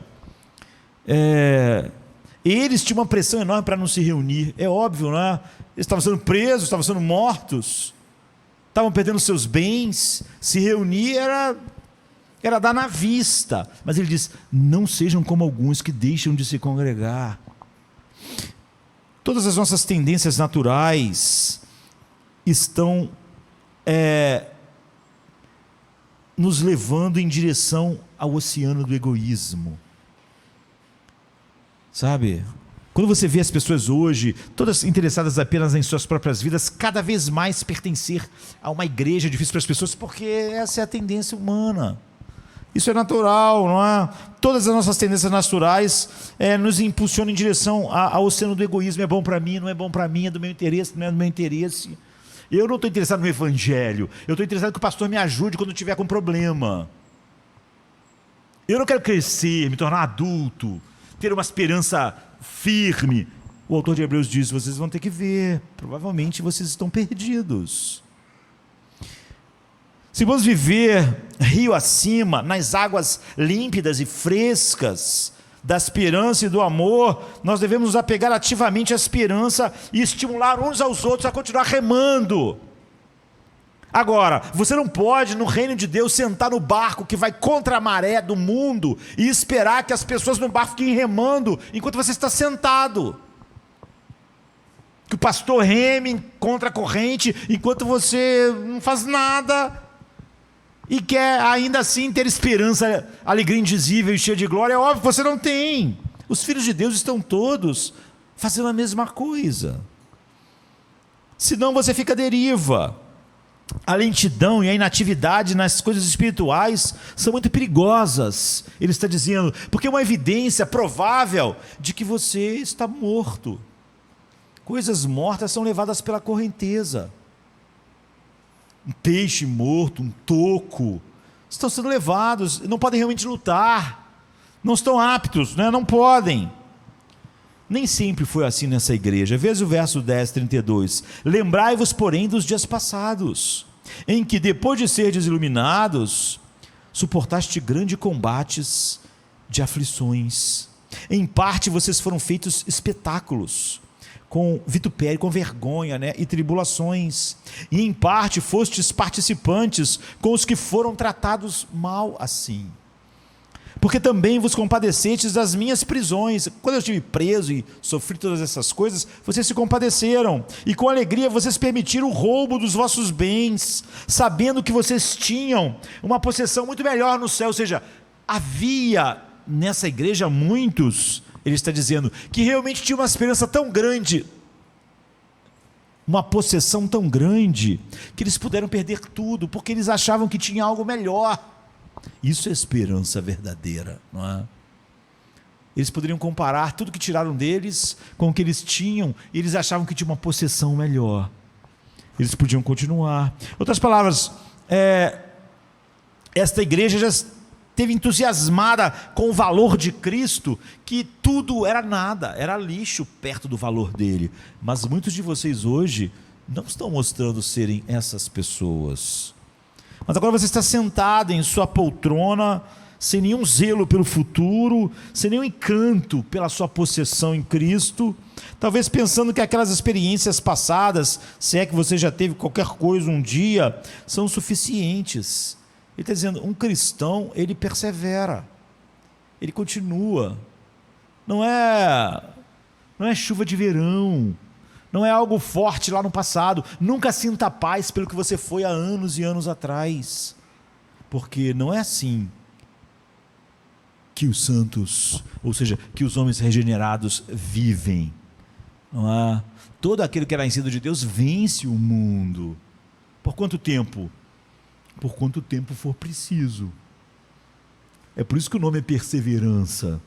Eles tinham uma pressão enorme para não se reunir, é óbvio, não é? Eles estavam sendo presos, estavam sendo mortos, estavam perdendo seus bens. Se reunir era dar na vista, mas ele diz: não sejam como alguns que deixam de se congregar. Todas as nossas tendências naturais estão nos levando em direção ao oceano do egoísmo, sabe? Quando você vê as pessoas hoje, todas interessadas apenas em suas próprias vidas, cada vez mais pertencer a uma igreja é difícil para as pessoas, porque essa é a tendência humana. Isso é natural, não é? Todas as nossas tendências naturais nos impulsionam em direção ao oceano do egoísmo. É bom para mim, não é bom para mim, é do meu interesse, não é do meu interesse. Eu não estou interessado no evangelho, eu estou interessado que o pastor me ajude quando eu estiver com problema. Eu não quero crescer, me tornar adulto, ter uma esperança firme. O autor de Hebreus diz: vocês vão ter que ver, provavelmente vocês estão perdidos. Se vamos viver rio acima, nas águas límpidas e frescas da esperança e do amor, nós devemos nos apegar ativamente à esperança e estimular uns aos outros a continuar remando. Agora, você não pode, no reino de Deus, sentar no barco que vai contra a maré do mundo e esperar que as pessoas no barco fiquem remando enquanto você está sentado. Que o pastor reme contra a corrente enquanto você não faz nada e quer ainda assim ter esperança, alegria indizível e cheia de glória. É óbvio que você não tem. Os filhos de Deus estão todos fazendo a mesma coisa. Senão você fica à deriva. A lentidão e a inatividade nas coisas espirituais são muito perigosas. Ele está dizendo, porque é uma evidência provável de que você está morto. Coisas mortas são levadas pela correnteza. Um peixe morto, um toco, estão sendo levados, não podem realmente lutar, não estão aptos, né? Não podem. Nem sempre foi assim nessa igreja. Veja o verso 10, 32. Lembrai-vos, porém, dos dias passados, em que, depois de serdes iluminados, suportaste grandes combates de aflições. Em parte, vocês foram feitos espetáculos, com vitupério, com vergonha, né? E tribulações. E em parte, fostes participantes com os que foram tratados mal assim. Porque também vos compadecestes das minhas prisões. Quando eu estive preso e sofri todas essas coisas, vocês se compadeceram, e com alegria vocês permitiram o roubo dos vossos bens, sabendo que vocês tinham uma possessão muito melhor no céu. Ou seja, havia nessa igreja muitos, ele está dizendo, que realmente tinham uma esperança tão grande, uma possessão tão grande, que eles puderam perder tudo, porque eles achavam que tinha algo melhor. Isso é esperança verdadeira, não é? Eles poderiam comparar tudo que tiraram deles com o que eles tinham, e eles achavam que tinha uma possessão melhor. Eles podiam continuar. Outras palavras, esta igreja já esteve entusiasmada com o valor de Cristo, que tudo era nada, era lixo perto do valor dele. Mas muitos de vocês hoje não estão mostrando serem essas pessoas. Mas agora você está sentado em sua poltrona, sem nenhum zelo pelo futuro, sem nenhum encanto pela sua possessão em Cristo, talvez pensando que aquelas experiências passadas, se é que você já teve qualquer coisa um dia, são suficientes. Ele está dizendo, um cristão, ele persevera, ele continua, não é chuva de verão, não é algo forte lá no passado. Nunca sinta paz pelo que você foi há anos e anos atrás, porque não é assim que os santos, ou seja, que os homens regenerados vivem, não é? Todo aquele que é nascido de Deus vence o mundo. Por quanto tempo? Por quanto tempo for preciso. É por isso que o nome é perseverança.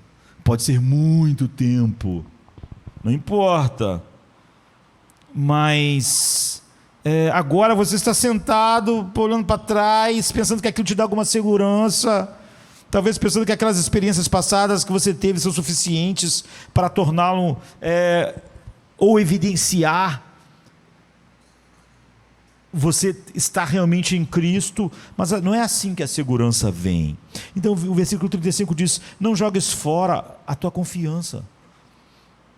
Pode ser muito tempo, não importa. Mas agora você está sentado, olhando para trás, pensando que aquilo te dá alguma segurança, talvez pensando que aquelas experiências passadas que você teve são suficientes para torná-lo ou evidenciar você está realmente em Cristo. Mas não é assim que a segurança vem. Então o versículo 35 diz, não jogues fora a tua confiança,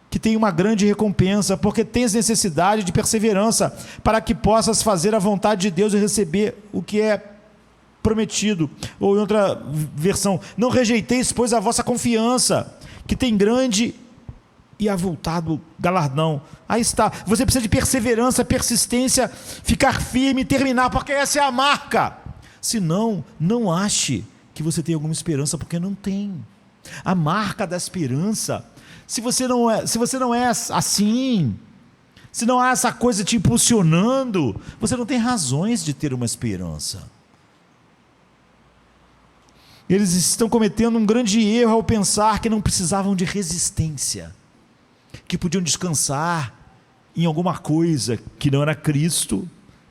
que tem uma grande recompensa, porque tens necessidade de perseverança, para que possas fazer a vontade de Deus e receber o que é prometido. Ou em outra versão, não rejeiteis, pois, a vossa confiança, que tem grande e avultado galardão. Aí está, você precisa de perseverança, persistência, ficar firme, terminar, porque essa é a marca. Senão, não ache que você tem alguma esperança, porque não tem. A marca da esperança, se você não é assim, se não há essa coisa te impulsionando, você não tem razões de ter uma esperança. Eles estão cometendo um grande erro ao pensar que não precisavam de resistência, que podiam descansar em alguma coisa que não era Cristo,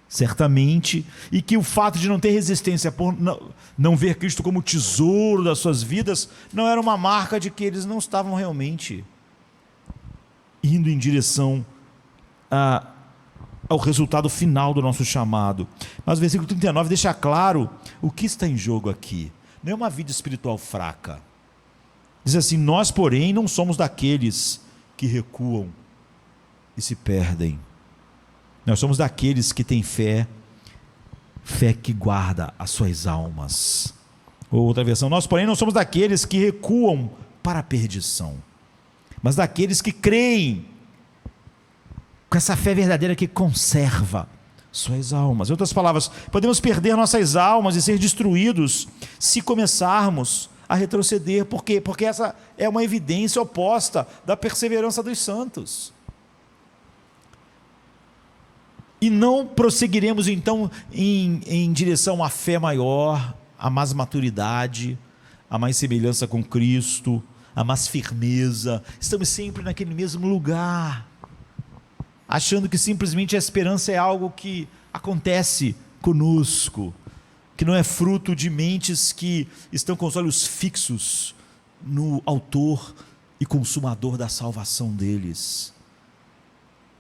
certamente, e que o fato de não ter resistência, por não ver Cristo como tesouro das suas vidas, não era uma marca de que eles não estavam realmente indo em direção ao resultado final do nosso chamado. Mas o versículo 39 deixa claro o que está em jogo aqui. Não é uma vida espiritual fraca. Diz assim, nós, porém, não somos daqueles que recuam e se perdem. Nós somos daqueles que têm fé fé que guarda as suas almas. Outra versão: nós, porém, não somos daqueles que recuam para a perdição, mas daqueles que creem com essa fé verdadeira que conserva suas almas. Em outras palavras, podemos perder nossas almas e ser destruídos se começarmos a retroceder. Por quê? Porque essa é uma evidência oposta da perseverança dos santos. E não prosseguiremos então em direção à fé maior, a mais maturidade, a mais semelhança com Cristo, a mais firmeza. Estamos sempre naquele mesmo lugar, achando que simplesmente a esperança é algo que acontece conosco, que não é fruto de mentes que estão com os olhos fixos no autor e consumador da salvação deles.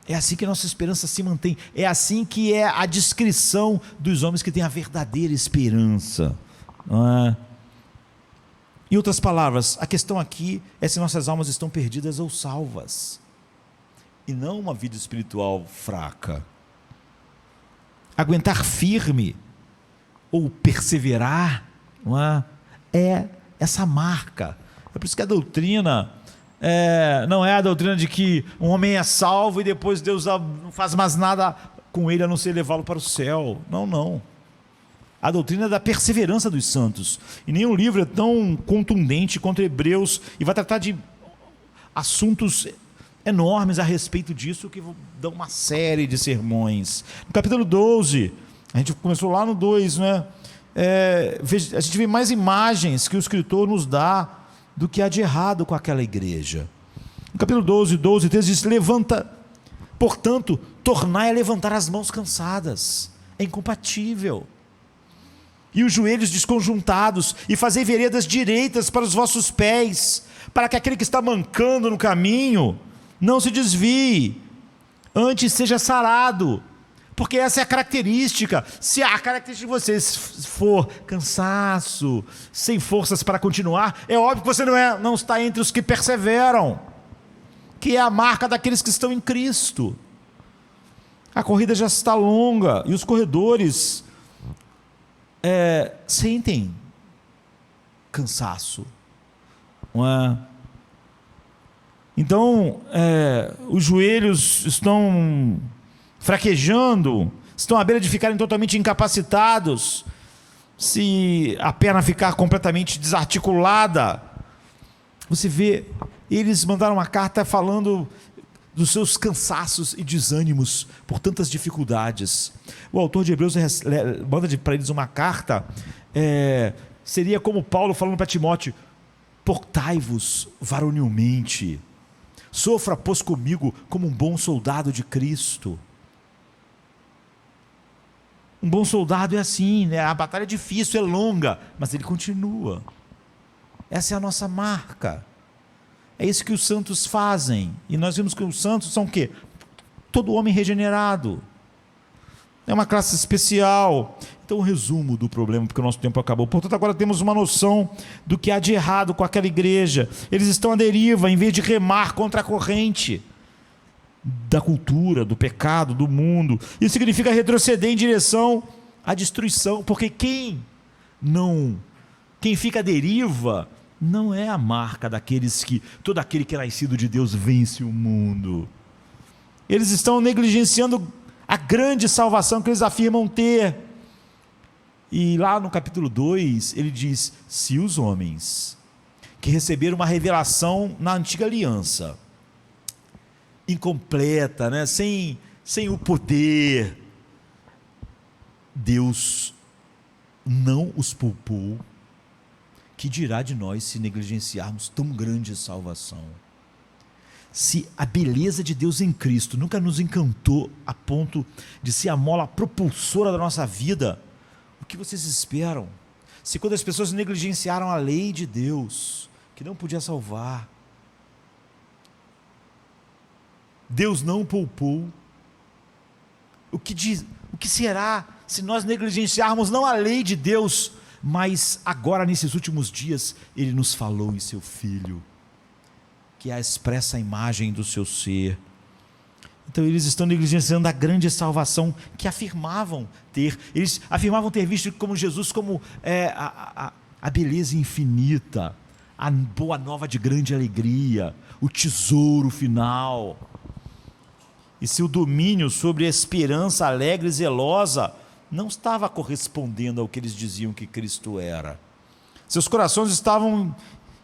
É assim que a nossa esperança se mantém, é assim que é a descrição dos homens que têm a verdadeira esperança, não é? Em outras palavras, a questão aqui é se nossas almas estão perdidas ou salvas, e não uma vida espiritual fraca. Aguentar firme ou perseverar, não é essa marca. É por isso que a doutrina não é a doutrina de que um homem é salvo e depois Deus não faz mais nada com ele a não ser levá-lo para o céu. Não. A doutrina é da perseverança dos santos, e nenhum livro é tão contundente quanto Hebreus, e vai tratar de assuntos enormes a respeito disso, que dão uma série de sermões. No capítulo 12, a gente começou lá no 2, né? A gente vê mais imagens que o escritor nos dá do que há de errado com aquela igreja. No capítulo 12, 13 diz: levanta, portanto, tornai a levantar as mãos cansadas, é incompatível, e os joelhos desconjuntados, e fazei veredas direitas para os vossos pés, para que aquele que está mancando no caminho não se desvie, antes seja sarado. Porque essa é a característica. Se a característica de vocês for cansaço, sem forças para continuar, é óbvio que você não está entre os que perseveram, que é a marca daqueles que estão em Cristo. A corrida já está longa e os corredores sentem cansaço, não é? Então, os joelhos estão fraquejando, estão à beira de ficarem totalmente incapacitados. Se a perna ficar completamente desarticulada, você vê, eles mandaram uma carta falando dos seus cansaços e desânimos por tantas dificuldades. O autor de Hebreus manda para eles uma carta, seria como Paulo falando para Timóteo: portai-vos varonilmente, sofra, pois, comigo como um bom soldado de Cristo. Um bom soldado é assim, né? A batalha é difícil, é longa, mas ele continua. Essa é a nossa marca. É isso que os santos fazem. E nós vimos que os santos são o quê? Todo homem regenerado. É uma classe especial. Então, o resumo do problema, porque o nosso tempo acabou. Portanto, agora temos uma noção do que há de errado com aquela igreja. Eles estão à deriva, em vez de remar contra a corrente da cultura, do pecado, do mundo. Isso significa retroceder em direção à destruição, porque quem fica à deriva não é a marca todo aquele que é nascido de Deus vence o mundo. Eles estão negligenciando a grande salvação que eles afirmam ter. E lá no capítulo 2, ele diz: se os homens que receberam uma revelação na antiga aliança, incompleta, né? sem o poder, Deus não os poupou, que dirá de nós se negligenciarmos tão grande salvação? Se a beleza de Deus em Cristo nunca nos encantou a ponto de ser a mola propulsora da nossa vida, o que vocês esperam? Se quando as pessoas negligenciaram a lei de Deus, que não podia salvar, Deus não poupou, o que será se nós negligenciarmos não a lei de Deus, mas agora nesses últimos dias Ele nos falou em seu Filho, que é a expressa imagem do seu ser. Então eles estão negligenciando a grande salvação que afirmavam ter. Eles afirmavam ter visto como Jesus como a beleza infinita, a boa nova de grande alegria, o tesouro final. E seu domínio sobre a esperança alegre e zelosa não estava correspondendo ao que eles diziam que Cristo era. Seus corações estavam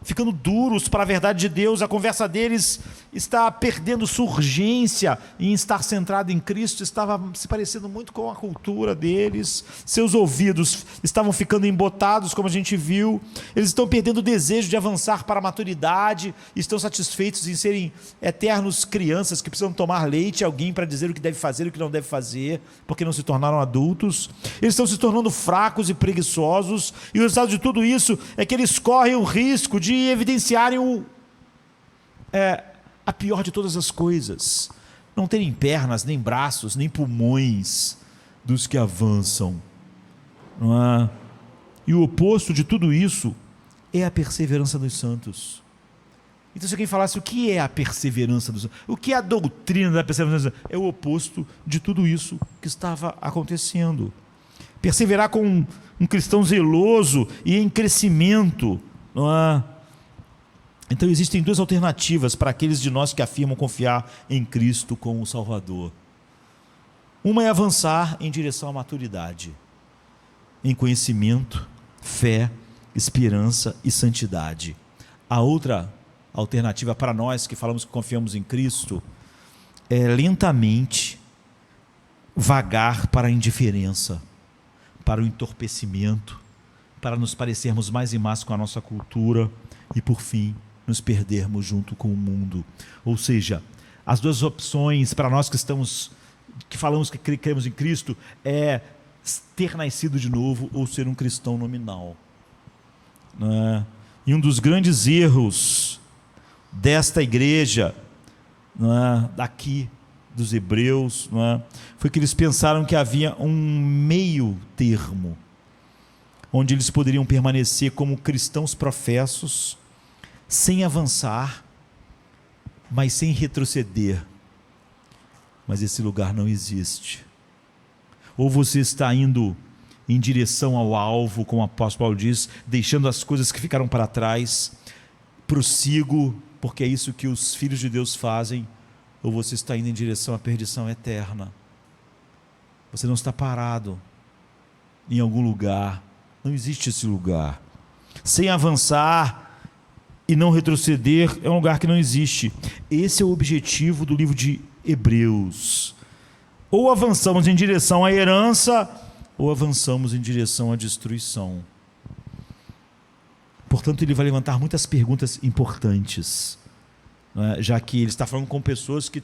ficando duros para a verdade de Deus. A conversa deles está perdendo sua urgência em estar centrado em Cristo, estava se parecendo muito com a cultura deles. Seus ouvidos estavam ficando embotados, como a gente viu. Eles estão perdendo o desejo de avançar para a maturidade, estão satisfeitos em serem eternos crianças que precisam tomar leite, alguém para dizer o que deve fazer e o que não deve fazer, porque não se tornaram adultos. Eles estão se tornando fracos e preguiçosos, e o resultado de tudo isso é que eles correm o risco de evidenciarem a pior de todas as coisas: não terem pernas, nem braços, nem pulmões dos que avançam, não é? E o oposto de tudo isso é a perseverança dos santos. Então, se alguém falasse o que é a perseverança dos santos, o que é a doutrina da perseverança dos santos, é o oposto de tudo isso que estava acontecendo. Perseverar com um cristão zeloso e em crescimento, não é? Então existem duas alternativas para aqueles de nós que afirmam confiar em Cristo como o Salvador. Uma é avançar em direção à maturidade, em conhecimento, fé, esperança e santidade. A outra alternativa para nós que falamos que confiamos em Cristo é lentamente vagar para a indiferença, para o entorpecimento, para nos parecermos mais e mais com a nossa cultura e, por fim, nos perdermos junto com o mundo. Ou seja, as duas opções para nós que falamos que cremos em Cristo é ter nascido de novo ou ser um cristão nominal, né? E um dos grandes erros desta igreja, né, daqui dos hebreus, né, foi que eles pensaram que havia um meio termo, onde eles poderiam permanecer como cristãos professos, sem avançar, mas sem retroceder. Mas esse lugar não existe. Ou você está indo em direção ao alvo, como o apóstolo Paulo diz, deixando as coisas que ficaram para trás, prossigo, porque é isso que os filhos de Deus fazem, ou você está indo em direção à perdição eterna. Você não está parado em algum lugar, não existe esse lugar. Sem avançar e não retroceder é um lugar que não existe. Esse é o objetivo do livro de Hebreus. Ou avançamos em direção à herança, ou avançamos em direção à destruição. Portanto, ele vai levantar muitas perguntas importantes, né? Já que ele está falando com pessoas que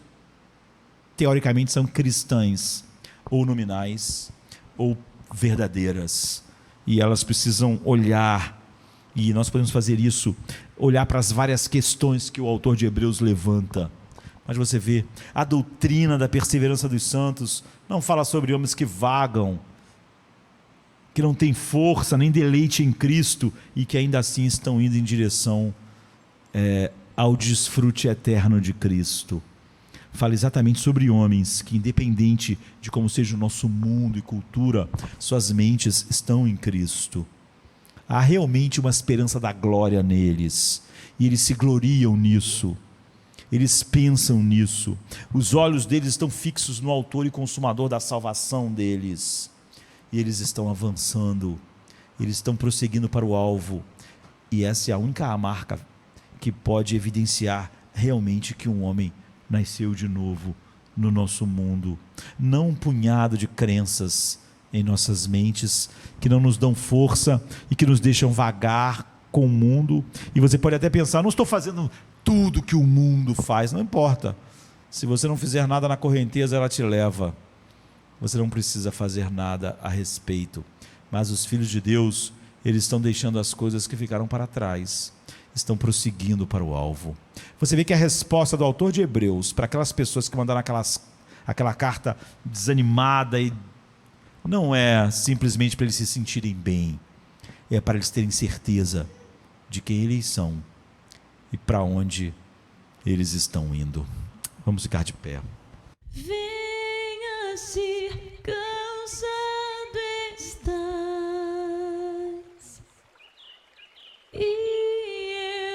teoricamente são cristãs, ou nominais, ou verdadeiras, e elas precisam olhar, e nós podemos fazer isso, olhar para as várias questões que o autor de Hebreus levanta. Mas você vê, a doutrina da perseverança dos santos não fala sobre homens que vagam, que não têm força nem deleite em Cristo e que ainda assim estão indo em direção ao desfrute eterno de Cristo. Fala exatamente sobre homens que, independente de como seja o nosso mundo e cultura, suas mentes estão em Cristo. Há realmente uma esperança da glória neles, e eles se gloriam nisso, eles pensam nisso, os olhos deles estão fixos no autor e consumador da salvação deles, e eles estão avançando, eles estão prosseguindo para o alvo, e essa é a única marca que pode evidenciar realmente que um homem nasceu de novo no nosso mundo. Não um punhado de crenças em nossas mentes que não nos dão força e que nos deixam vagar com o mundo. E você pode até pensar, não estou fazendo tudo que o mundo faz. Não importa, se você não fizer nada na correnteza, ela te leva. Você não precisa fazer nada a respeito. Mas os filhos de Deus, eles estão deixando as coisas que ficaram para trás, estão prosseguindo para o alvo. Você vê que a resposta do autor de Hebreus para aquelas pessoas que mandaram aquela carta desanimada, e não é simplesmente para eles se sentirem bem, é para eles terem certeza de quem eles são e para onde eles estão indo. Vamos ficar de pé. Venha se cansado estás, e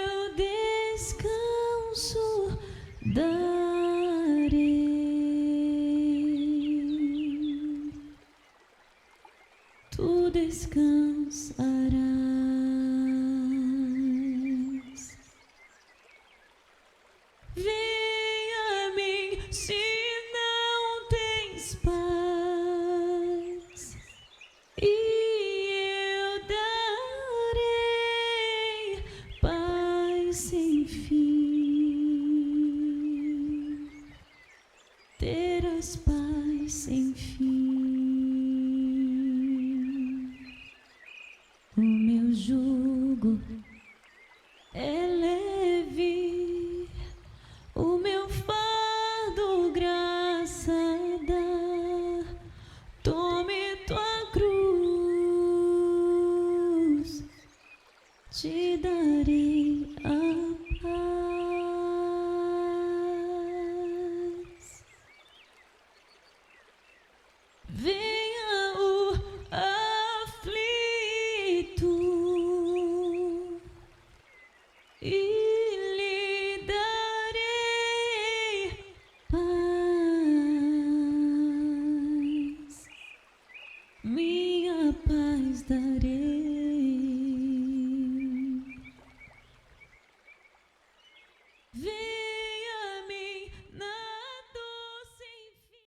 eu descanso darei. Tu descansarás. Venha a mim se não tens paz, e eu darei paz sem fim. Terás paz sem fim. O meu jugo é leve, o meu fardo graça dá. Tome tua cruz, te darei a paz. Venha o aflito e lhe darei paz, minha paz darei.